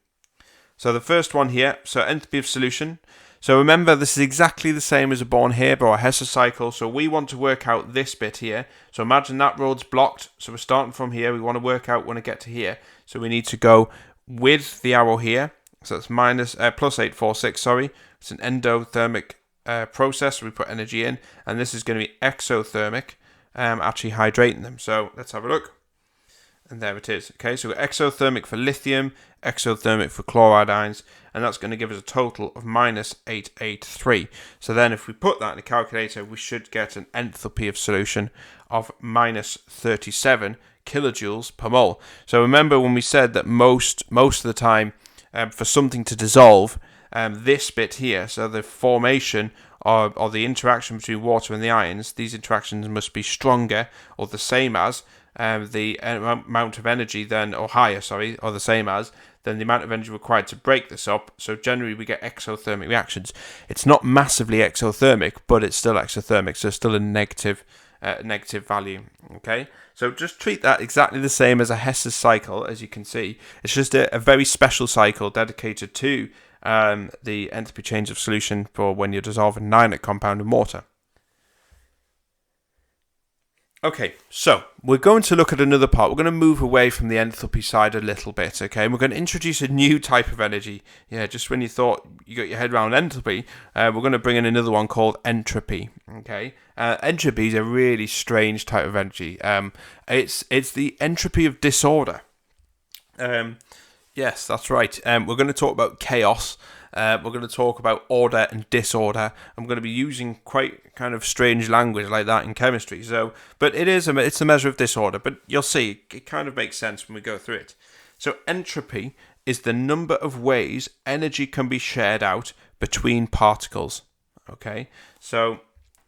So the first one here, so enthalpy of solution. So remember, this is exactly the same as a Born-Haber or a Hesse cycle. So we want to work out this bit here. So imagine that road's blocked. So we're starting from here. We want to work out when I get to here. So we need to go with the arrow here. So it's plus 846, sorry. It's an endothermic process. We put energy in. And this is going to be exothermic, actually hydrating them. So let's have a look. And there it is. Okay, so we're exothermic for lithium, exothermic for chloride ions, and that's going to give us a total of minus 883. So then if we put that in a calculator, we should get an enthalpy of solution of minus 37 kilojoules per mole. So remember when we said that most of the time for something to dissolve, this bit here, so the formation or the interaction between water and the ions, these interactions must be stronger or the same as the amount of energy then, or higher, sorry, or the same as, than the amount of energy required to break this up. So generally we get exothermic reactions. It's not massively exothermic, but it's still exothermic, so it's still a negative value. Okay, so just treat that exactly the same as a Hesse cycle, as you can see. It's just a very special cycle dedicated to the entropy change of solution for when you're dissolving an ionic compound in water. Okay, so we're going to look at another part. We're going to move away from the enthalpy side a little bit, okay? And we're going to introduce a new type of energy. Yeah, just when you thought you got your head around enthalpy, we're going to bring in another one called entropy, okay? Entropy is a really strange type of energy. It's the entropy of disorder. Yes, that's right. We're going to talk about chaos. We're going to talk about order and disorder. I'm going to be using quite kind of strange language like that in chemistry. So, but it's a measure of disorder. But you'll see, it kind of makes sense when we go through it. So entropy is the number of ways energy can be shared out between particles. Okay, so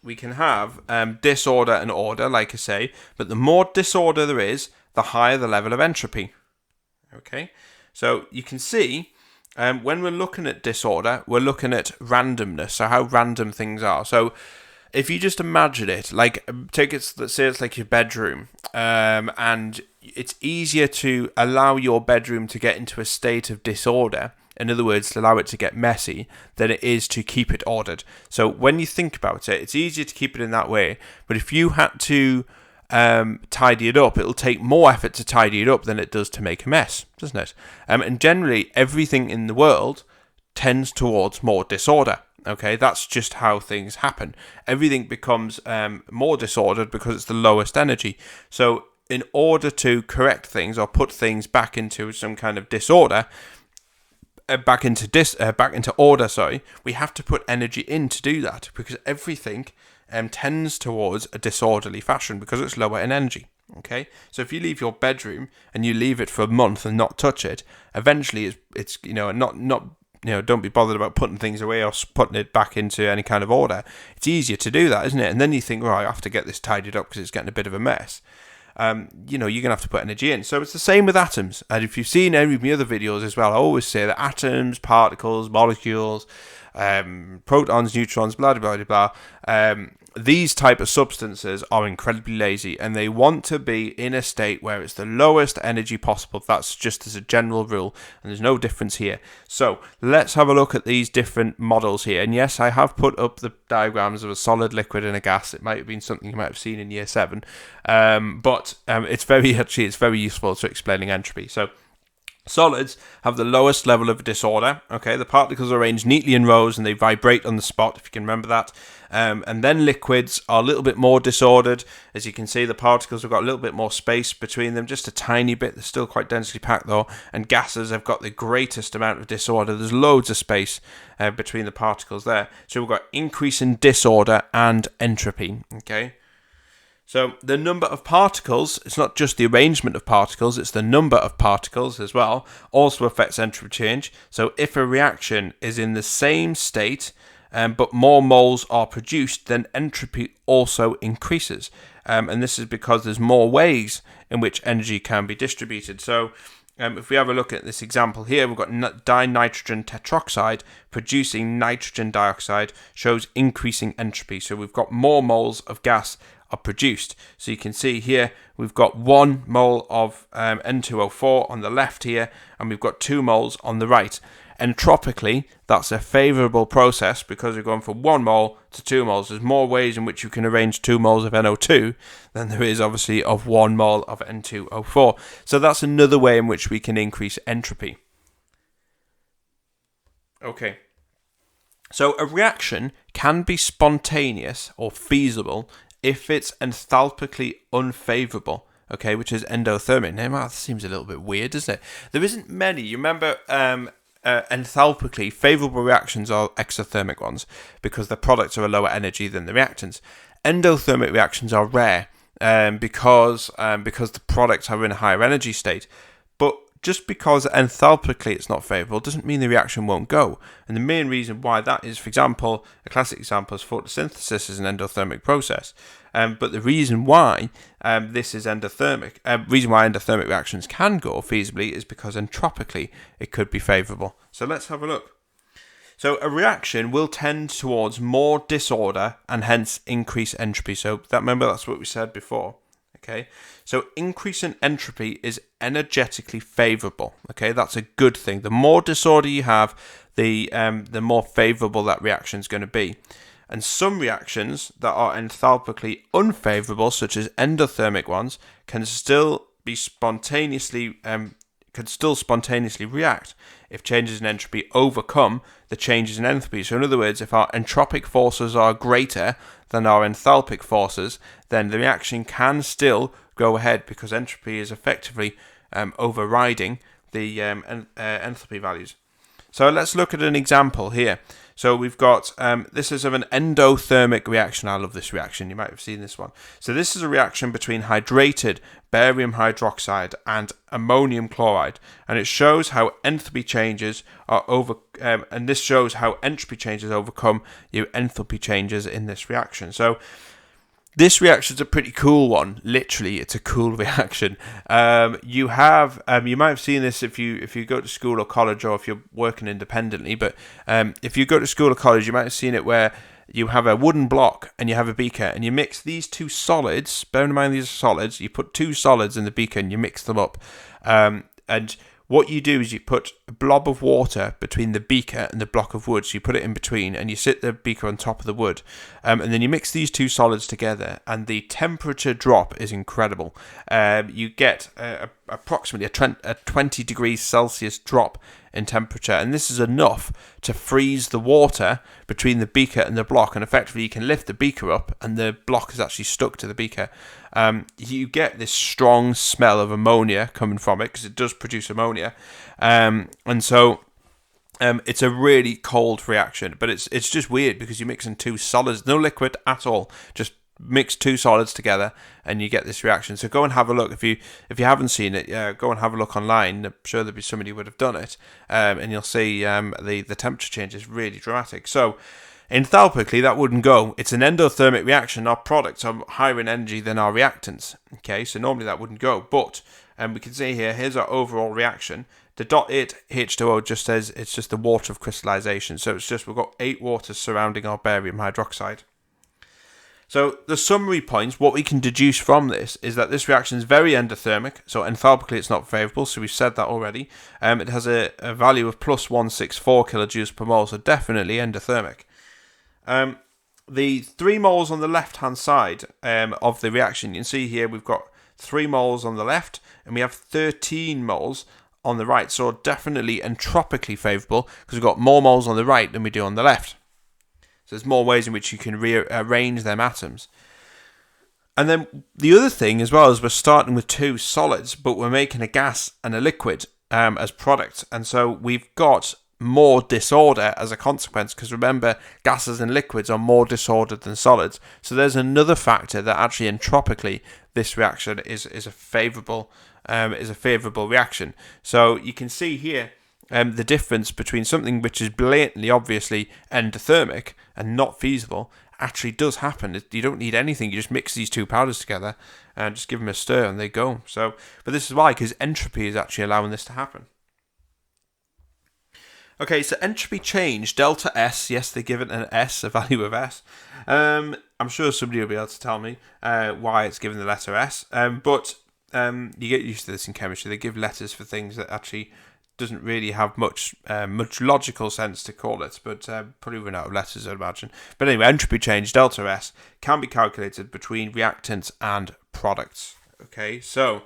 we can have disorder and order, like I say. But the more disorder there is, the higher the level of entropy. Okay, so you can see. When we're looking at disorder, we're looking at randomness, so how random things are. So if you just imagine it, like let's say it's like your bedroom, and it's easier to allow your bedroom to get into a state of disorder, in other words, to allow it to get messy, than it is to keep it ordered. So when you think about it, it's easier to keep it in that way, but if you had to tidy it up, it'll take more effort to tidy it up than it does to make a mess, doesn't it? And generally everything in the world tends towards more disorder. Okay, that's just how things happen. Everything becomes more disordered because it's the lowest energy. So in order to correct things or put things back into some kind of disorder, back into order, we have to put energy in to do that, because everything tends towards a disorderly fashion because it's lower in energy. Okay, so if you leave your bedroom and you leave it for a month and not touch it, eventually it's don't be bothered about putting things away or putting it back into any kind of order. It's easier to do that, isn't it? And then you think, I have to get this tidied up because it's getting a bit of a mess. You're going to have to put energy in. So it's the same with atoms. And if you've seen any of my other videos as well, I always say that atoms, particles, molecules, protons, neutrons, blah, blah, blah, blah, these type of substances are incredibly lazy, and they want to be in a state where it's the lowest energy possible. That's just as a general rule, and there's no difference here. So let's have a look at these different models here. And yes, I have put up the diagrams of a solid, liquid, and a gas. It might have been something you might have seen in year 7, but it's very useful to explaining entropy. So solids have the lowest level of disorder. Okay, the particles are arranged neatly in rows and they vibrate on the spot, if you can remember that. And then liquids are a little bit more disordered. As you can see, the particles have got a little bit more space between them, just a tiny bit. They're still quite densely packed though. And gases have got the greatest amount of disorder. There's loads of space between the particles there. So we've got increase in disorder and entropy. Okay. So the number of particles, it's not just the arrangement of particles, it's the number of particles as well, also affects entropy change. So if a reaction is in the same state, but more moles are produced, then entropy also increases. And this is because there's more ways in which energy can be distributed. So if we have a look at this example here, we've got dinitrogen tetroxide producing nitrogen dioxide, shows increasing entropy. So we've got more moles of gas are produced. So you can see here we've got 1 mole of N2O4 on the left here, and we've got 2 moles on the right. Entropically, that's a favourable process because we're going from 1 mole to 2 moles. There's more ways in which you can arrange 2 moles of NO2 than there is obviously of 1 mole of N2O4. So that's another way in which we can increase entropy. Okay. So a reaction can be spontaneous or feasible if it's enthalpically unfavourable, okay, which is endothermic. Now, that seems a little bit weird, doesn't it? There isn't many. You remember enthalpically favourable reactions are exothermic ones because the products are a lower energy than the reactants. Endothermic reactions are rare because the products are in a higher energy state. But just because enthalpically it's not favourable doesn't mean the reaction won't go. And the main reason why that is, for example, a classic example is photosynthesis is an endothermic process. But the reason why this is endothermic, reason why endothermic reactions can go feasibly is because entropically it could be favourable. So let's have a look. So a reaction will tend towards more disorder and hence increase entropy. So remember that's what we said before. Okay, so increase in entropy is energetically favorable. Okay, that's a good thing. The more disorder you have, the more favorable that reaction is going to be. And some reactions that are enthalpically unfavorable, such as endothermic ones, can still be spontaneously react if changes in entropy overcome the changes in enthalpy. So in other words, if our entropic forces are greater than our enthalpic forces, then the reaction can still go ahead because entropy is effectively overriding the enthalpy values. So let's look at an example here. So we've got, this is of an endothermic reaction. I love this reaction. You might have seen this one. So this is a reaction between hydrated barium hydroxide and ammonium chloride. And it shows how enthalpy changes are and this shows how entropy changes overcome your enthalpy changes in this reaction. So this reaction is a pretty cool one. Literally, it's a cool reaction. You might have seen this if you go to school or college, or if you're working independently. But if you go to school or college, you might have seen it where you have a wooden block and you have a beaker, and you mix these two solids. Bear in mind these are solids. You put two solids in the beaker and you mix them up. And what you do is you put a blob of water between the beaker and the block of wood. So you put it in between and you sit the beaker on top of the wood. And then you mix these two solids together, and the temperature drop is incredible. You get approximately a 20 degrees Celsius drop in temperature. And this is enough to freeze the water between the beaker and the block. And effectively you can lift the beaker up and the block is actually stuck to the beaker. You get this strong smell of ammonia coming from it because it does produce ammonia. And so it's a really cold reaction, but it's just weird because you're mixing two solids, no liquid at all, just mix two solids together and you get this reaction. So go and have a look. If you haven't seen it, go and have a look online. I'm sure there'll be somebody who would have done it, and you'll see the temperature change is really dramatic. So enthalpically, that wouldn't go. It's an endothermic reaction. Our products are higher in energy than our reactants. Okay, so normally that wouldn't go. But we can see here's our overall reaction. The .8 H2O just says it's just the water of crystallization. So it's just we've got 8 waters surrounding our barium hydroxide. So the summary points, what we can deduce from this is that this reaction is very endothermic. So enthalpically it's not favourable, so we've said that already. It has a value of plus 164 kilojoules per mole, so definitely endothermic. The 3 moles on the left-hand side of the reaction, you can see here we've got 3 moles on the left and we have 13 moles on the right. So definitely entropically favourable because we've got more moles on the right than we do on the left. So there's more ways in which you can rearrange them atoms. And then the other thing as well is we're starting with 2 solids, but we're making a gas and a liquid as products. And so we've got more disorder as a consequence, because remember, gases and liquids are more disordered than solids. So there's another factor that actually entropically this reaction is a favourable reaction. So you can see here the difference between something which is blatantly obviously endothermic and not feasible actually does happen. You don't need anything. You just mix these two powders together and just give them a stir and they go. So, but this is why, because entropy is actually allowing this to happen. Okay, so entropy change, delta S, yes, they give it an S, a value of S. I'm sure somebody will be able to tell me why it's given the letter S, but you get used to this in chemistry. They give letters for things that actually doesn't really have much logical sense to call it, but probably run out of letters, I'd imagine. But anyway, entropy change, delta S, can be calculated between reactants and products. Okay, so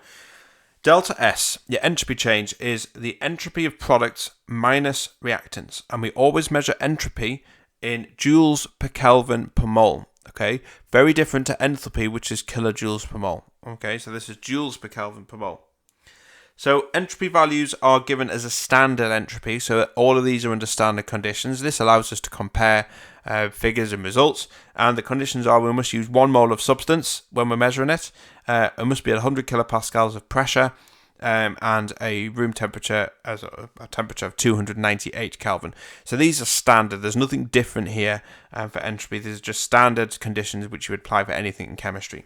delta S, your entropy change, is the entropy of products minus reactants. And we always measure entropy in joules per Kelvin per mole. Okay, very different to enthalpy, which is kilojoules per mole. Okay, so this is joules per Kelvin per mole. So entropy values are given as a standard entropy, so all of these are under standard conditions. This allows us to compare figures and results, and the conditions are we must use 1 mole of substance when we're measuring it, it must be at 100 kilopascals of pressure, and a room temperature as a temperature of 298 Kelvin. So these are standard. There's nothing different here for entropy. These are just standard conditions which you would apply for anything in chemistry.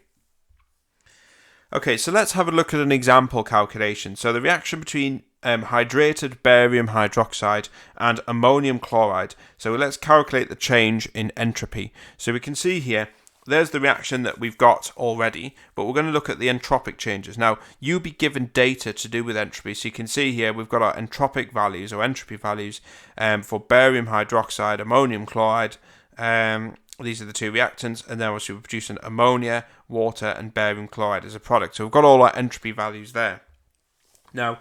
Okay, so let's have a look at an example calculation. So the reaction between hydrated barium hydroxide and ammonium chloride. So let's calculate the change in entropy. So we can see here there's the reaction that we've got already, but we're going to look at the entropic changes. Now, you'll be given data to do with entropy, so you can see here we've got our entropic values, or entropy values, for barium hydroxide, ammonium chloride. These are the two reactants, and then obviously we're producing ammonia, water, and barium chloride as a product. So we've got all our entropy values there. Now,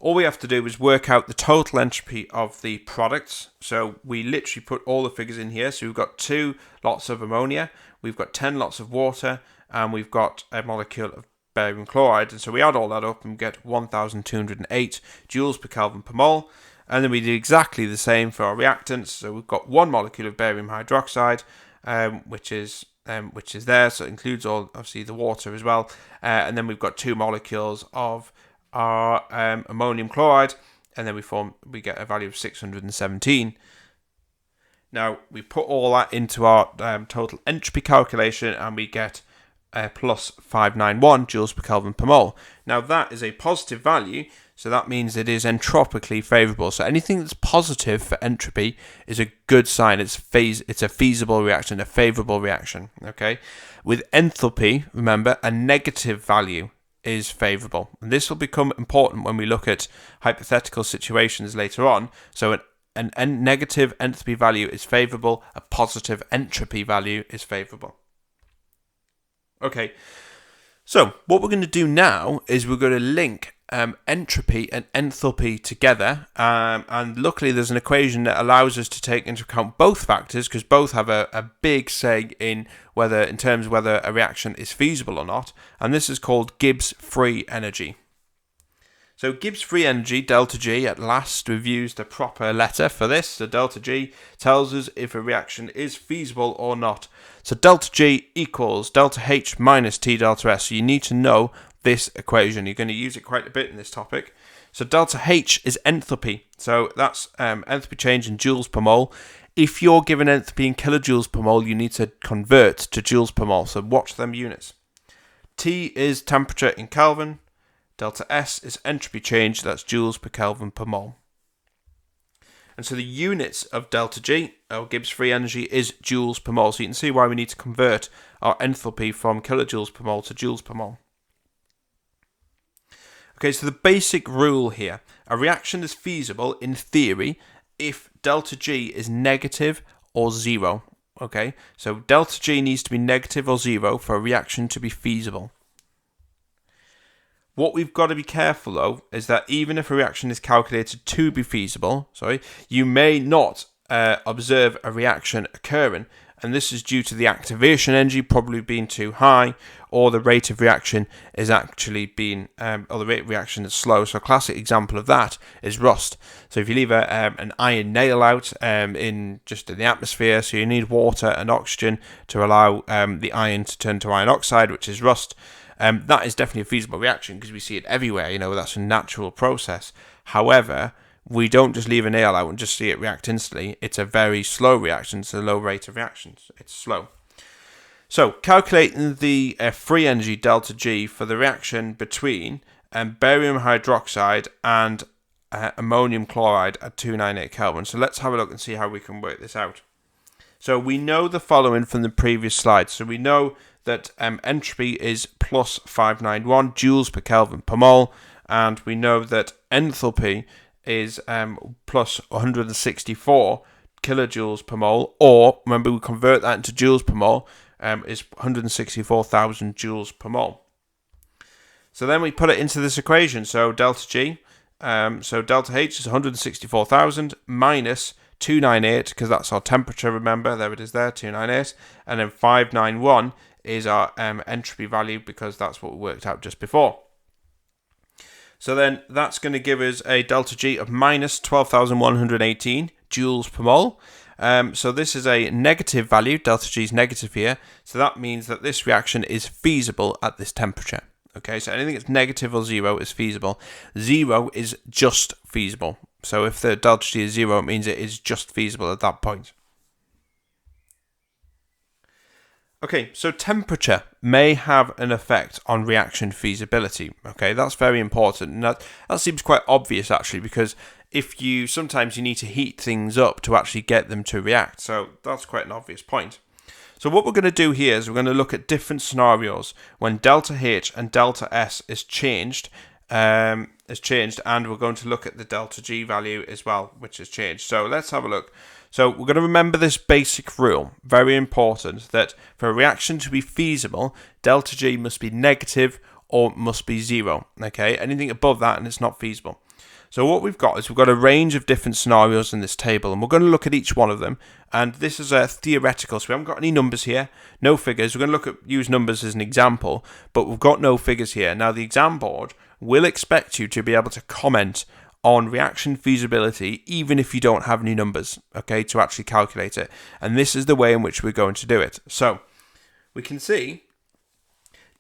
all we have to do is work out the total entropy of the products. So we literally put all the figures in here. So we've got 2 lots of ammonia, we've got 10 lots of water, and we've got a molecule of barium chloride. And so we add all that up and get 1,208 joules per Kelvin per mole. And then we do exactly the same for our reactants. So we've got 1 molecule of barium hydroxide, which is there. So it includes all, obviously, the water as well. And then we've got 2 molecules of our ammonium chloride, and then we get a value of 617. Now we put all that into our total entropy calculation, and we get plus 591 joules per Kelvin per mole. Now that is a positive value, so that means it is entropically favourable. So anything that's positive for entropy is a good sign. It's a feasible reaction, a favourable reaction. Okay, with enthalpy, remember, a negative value is favourable. And this will become important when we look at hypothetical situations later on. So a negative enthalpy value is favourable, a positive entropy value is favourable. Okay, so what we're going to do now is we're going to link entropy and enthalpy together, and luckily there's an equation that allows us to take into account both factors, because both have a big say in terms of whether a reaction is feasible or not, and this is called Gibbs free energy. So Gibbs free energy, delta G, at last we've used a proper letter for this. So delta G tells us if a reaction is feasible or not. So delta G equals delta H minus T delta S. So you need to know this equation. You're going to use it quite a bit in this topic. So delta H is enthalpy. So that's enthalpy change in joules per mole. If you're given enthalpy in kilojoules per mole, you need to convert to joules per mole. So watch them units. T is temperature in Kelvin. Delta S is entropy change, that's joules per Kelvin per mole. And so the units of delta G, or Gibbs free energy, is joules per mole. So you can see why we need to convert our enthalpy from kilojoules per mole to joules per mole. Okay, so the basic rule here, a reaction is feasible in theory if delta G is negative or 0. Okay, so delta G needs to be negative or 0 for a reaction to be feasible. What we've got to be careful, though, is that even if a reaction is calculated to be feasible, you may not observe a reaction occurring, and this is due to the activation energy probably being too high, or the rate of reaction is actually being, or the rate of reaction is slow. So a classic example of that is rust. So if you leave an iron nail out in the atmosphere, so you need water and oxygen to allow the iron to turn to iron oxide, which is rust. That is definitely a feasible reaction because we see it everywhere, that's a natural process. However, we don't just leave a nail out and just see it react instantly. It's a very slow reaction. It's a low rate of reaction. It's slow. So calculating the free energy delta G for the reaction between barium hydroxide and ammonium chloride at 298 Kelvin. So let's have a look and see how we can work this out. So we know the following from the previous slide. So we know that entropy is plus 591 joules per Kelvin per mole, and we know that enthalpy is plus 164 kilojoules per mole, or remember we convert that into joules per mole, is 164,000 joules per mole. So then we put it into this equation. So delta G, so delta H is 164,000 minus 298, because that's our temperature, remember, there it is there, 298, and then 591 is our entropy value, because that's what we worked out just before. So then that's going to give us a delta G of minus 12,118 joules per mole. So this is a negative value, delta G is negative here, so that means that this reaction is feasible at this temperature. Okay, so anything that's negative or 0 is feasible. 0 is just feasible. So if the delta G is 0, it means it is just feasible at that point. Okay, so temperature may have an effect on reaction feasibility. Okay, that's very important. And that seems quite obvious, actually, because sometimes you need to heat things up to actually get them to react. So that's quite an obvious point. So what we're going to do here is we're going to look at different scenarios when delta H and delta S is changed, and we're going to look at the delta G value as well, which has changed. So let's have a look. So we're going to remember this basic rule, very important, that for a reaction to be feasible, delta G must be negative or must be 0. Okay, anything above that and it's not feasible. So what we've got is we've got a range of different scenarios in this table, and we're going to look at each one of them. And this is a theoretical, so we haven't got any numbers here, no figures. We're going to use numbers as an example, but we've got no figures here. Now the exam board will expect you to be able to comment on reaction feasibility even if you don't have any numbers, okay, to actually calculate it. And this is the way in which we're going to do it. So we can see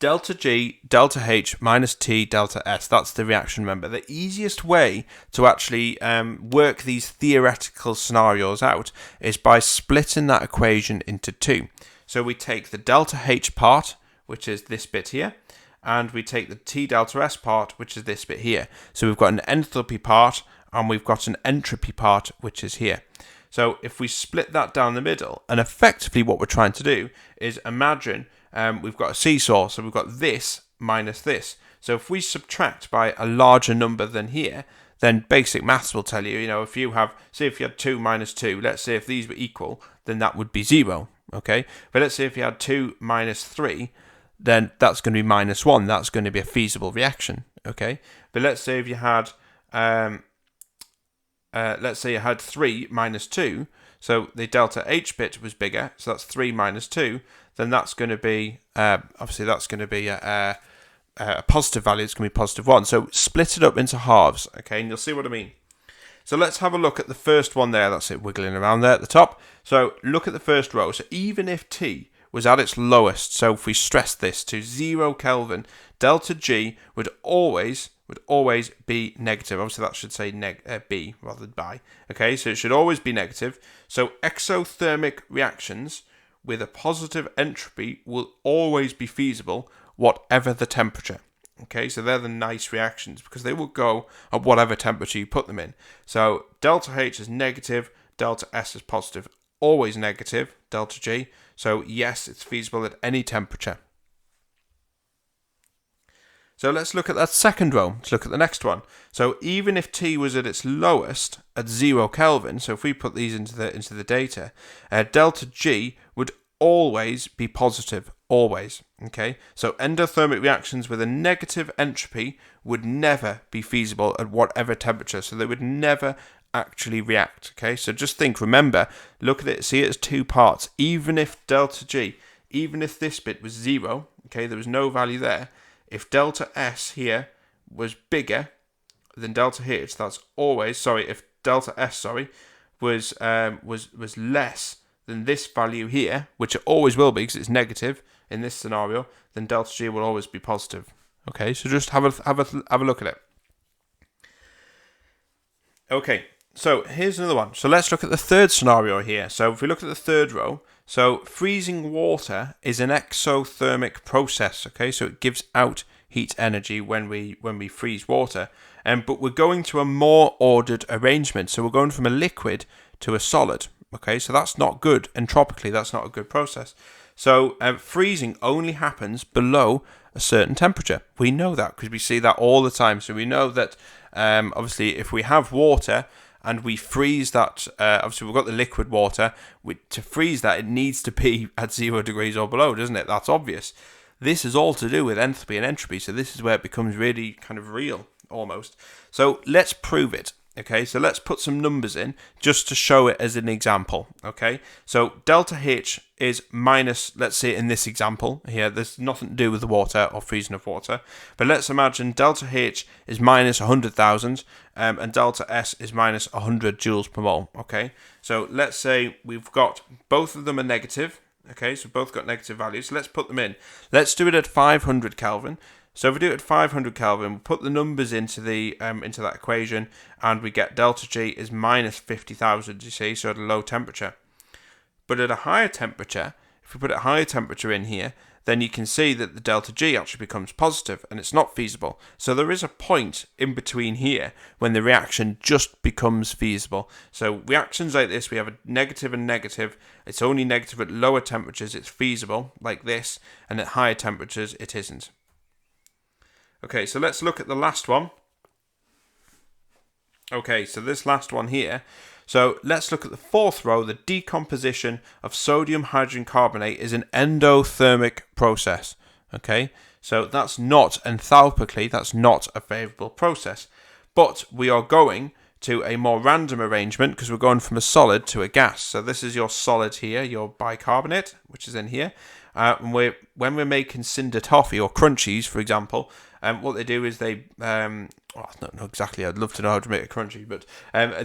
delta G, delta H minus T, delta S. That's the reaction, remember. The easiest way to actually work these theoretical scenarios out is by splitting that equation into two. So we take the delta H part, which is this bit here, and we take the T delta S part, which is this bit here. So we've got an enthalpy part, and we've got an entropy part, which is here. So if we split that down the middle, and effectively what we're trying to do is imagine we've got a seesaw, so we've got this minus this. So if we subtract by a larger number than here, then basic maths will tell you, if you have, say if you had 2 minus 2, let's say if these were equal, then that would be 0, okay? But let's say if you had 2 minus 3, then that's going to be minus 1. That's going to be a feasible reaction, okay? But let's say if you had, let's say you had 3 minus 2, so the delta H bit was bigger, so that's 3 minus 2, then that's going to be, obviously that's going to be a positive value, it's going to be positive 1. So split it up into halves, okay, and you'll see what I mean. So let's have a look at the first one there, that's it wiggling around there at the top. So look at the first row. So even if T was at its lowest, so if we stress this to 0 Kelvin, delta G would always be negative. Obviously that should say B rather than bi. Okay, so it should always be negative. So exothermic reactions with a positive entropy will always be feasible, whatever the temperature. Okay, so they're the nice reactions because they will go at whatever temperature you put them in. So delta H is negative, delta S is positive, always negative, delta G. So yes, it's feasible at any temperature. So let's look at that second row. Let's look at the next one. So even if T was at its lowest at 0 Kelvin, so if we put these into the data, delta G would always be positive, always. Okay, so endothermic reactions with a negative entropy would never be feasible at whatever temperature. So they would never actually react. Okay, so just remember, look at it, see it as two parts. Even if delta G, even if this bit was 0, okay, there was no value there. If delta S here was bigger than delta H, that's always, if delta S, was less than this value here, which it always will be because it's negative in this scenario, then delta G will always be positive. Okay, so just have a look at it. Okay, so here's another one. So let's look at the third scenario here. So if we look at the third row, so freezing water is an exothermic process. Okay, so it gives out heat energy when we freeze water, but we're going to a more ordered arrangement. So we're going from a liquid to a solid. Okay, so that's not good. Entropically, that's not a good process. So freezing only happens below a certain temperature. We know that because we see that all the time. So we know that obviously if we have water and we freeze that, obviously we've got the liquid water, to freeze that it needs to be at 0 degrees or below, doesn't it? That's obvious. This is all to do with enthalpy and entropy, so this is where it becomes really kind of real, almost. So let's prove it. Okay, so let's put some numbers in just to show it as an example. Okay, so delta H is minus, let's say in this example here, there's nothing to do with the water or freezing of water, but let's imagine delta H is minus 100,000 and delta S is minus 100 joules per mole. Okay, so let's say we've got both of them are negative. Okay, so both got negative values. So let's put them in. Let's do it at 500 Kelvin. So if we do it at 500 Kelvin, we put the numbers into that equation, and we get delta G is minus 50,000, you see, so at a low temperature. But at a higher temperature, if we put a higher temperature in here, then you can see that the delta G actually becomes positive and it's not feasible. So there is a point in between here when the reaction just becomes feasible. So reactions like this, we have a negative and negative. It's only negative at lower temperatures, it's feasible, like this, and at higher temperatures, it isn't. Okay, so let's look at the last one. Okay, so this last one here. So let's look at the fourth row. The decomposition of sodium hydrogen carbonate is an endothermic process. Okay, so that's not enthalpically, that's not a favourable process. But we are going to a more random arrangement because we're going from a solid to a gas. So this is your solid here, your bicarbonate, which is in here. And when we're making cinder toffee or crunchies, for example, what they do is they, I don't know exactly, I'd love to know how to make a crunchy, but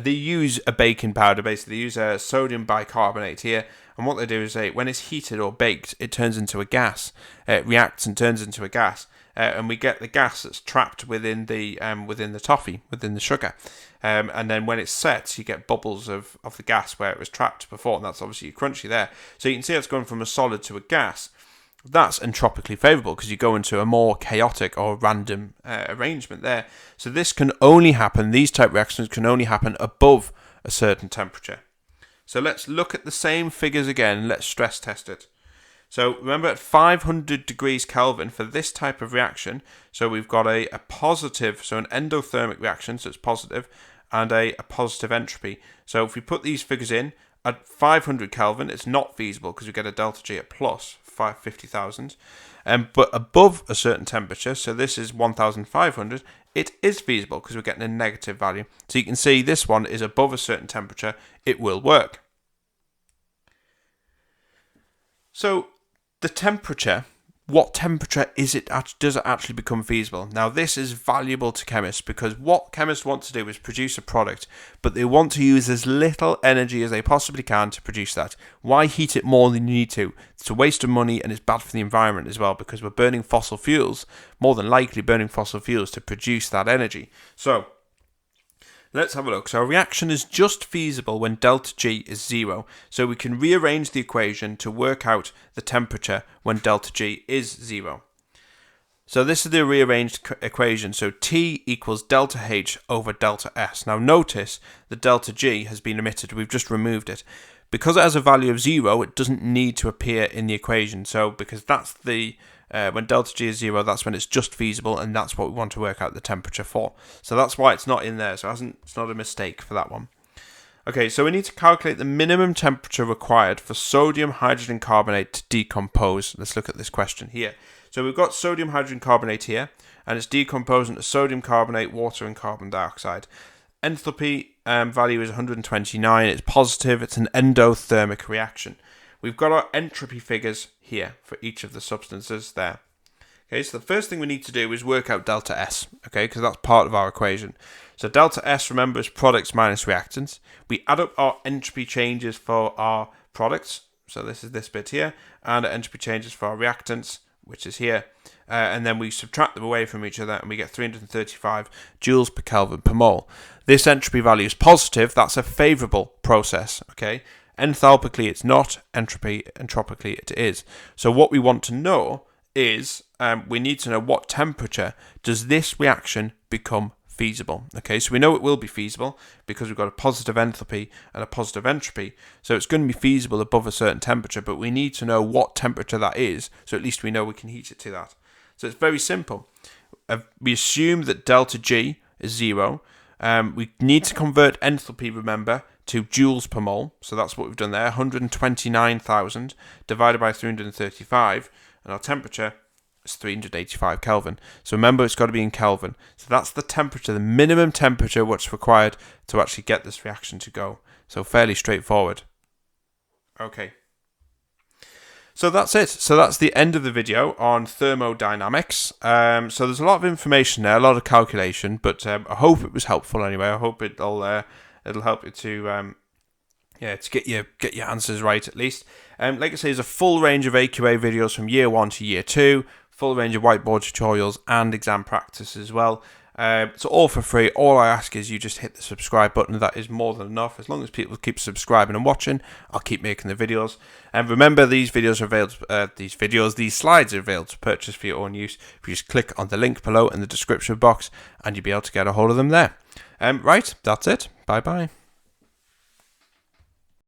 they use a baking powder, basically. They use a sodium bicarbonate here, and what they do is when it's heated or baked, it turns into a gas. It reacts and turns into a gas, and we get the gas that's trapped within the toffee, within the sugar. And then when it sets, you get bubbles of the gas where it was trapped before, and that's obviously crunchy there. So you can see it's going from a solid to a gas. That's entropically favourable because you go into a more chaotic or random arrangement there. So this can only happen, these type reactions can only happen above a certain temperature. So let's look at the same figures again, let's stress test it. So remember at 500 degrees Kelvin for this type of reaction, so we've got a positive, so an endothermic reaction, so it's positive, and a positive entropy. So if we put these figures in, at 500 Kelvin, it's not feasible because we get a delta G at plus 50,000. But above a certain temperature, so this is 1,500, it is feasible because we're getting a negative value. So you can see this one is above a certain temperature, it will work. So the temperature, what temperature is it? Does it actually become feasible? Now this is valuable to chemists because what chemists want to do is produce a product, but they want to use as little energy as they possibly can to produce that. Why heat it more than you need to? It's a waste of money and it's bad for the environment as well because we're burning fossil fuels, more than likely burning fossil fuels to produce that energy. So let's have a look. So a reaction is just feasible when delta G is 0. So we can rearrange the equation to work out the temperature when delta G is 0. So this is the rearranged equation. So T equals delta H over delta S. Now notice the delta G has been omitted. We've just removed it. Because it has a value of 0, it doesn't need to appear in the equation. So because that's the when delta G is 0, that's when it's just feasible, and that's what we want to work out the temperature for. So that's why it's not in there. So it's not a mistake for that one. Okay, so we need to calculate the minimum temperature required for sodium hydrogen carbonate to decompose. Let's look at this question here. So we've got sodium hydrogen carbonate here, and it's decomposing to sodium carbonate, water, and carbon dioxide. Enthalpy value is 129. It's positive. It's an endothermic reaction. We've got our entropy figures here for each of the substances there. Okay, so the first thing we need to do is work out delta S, okay, because that's part of our equation. So delta S, remember, is products minus reactants. We add up our entropy changes for our products, so this is this bit here, and our entropy changes for our reactants, which is here. And then we subtract them away from each other and we get 335 joules per Kelvin per mole. This entropy value is positive, that's a favourable process, okay? Enthalpically it's not, entropically it is. So what we want to know is, we need to know what temperature does this reaction become feasible. Okay, so we know it will be feasible because we've got a positive enthalpy and a positive entropy. So it's going to be feasible above a certain temperature, but we need to know what temperature that is, so at least we know we can heat it to that. So it's very simple. We assume that delta G is 0. We need to convert enthalpy, remember, to joules per mole. So that's what we've done there, 129,000 divided by 335, and our temperature is 385 Kelvin. So remember, it's got to be in Kelvin. So that's the temperature, the minimum temperature what's required to actually get this reaction to go. So fairly straightforward. Okay. So that's it. So that's the end of the video on thermodynamics. So there's a lot of information there, a lot of calculation, but I hope it was helpful anyway. I hope it'll help you to get your answers right at least. Like I say, there's a full range of AQA videos from year 1 to year 2, full range of whiteboard tutorials and exam practice as well. It's all for free. All I ask is you just hit the subscribe button. That is more than enough. As long as people keep subscribing and watching, I'll keep making the videos. And remember, these videos are available. These slides are available to purchase for your own use. If you just click on the link below in the description box, and you'll be able to get a hold of them there. Right, that's it. Bye bye.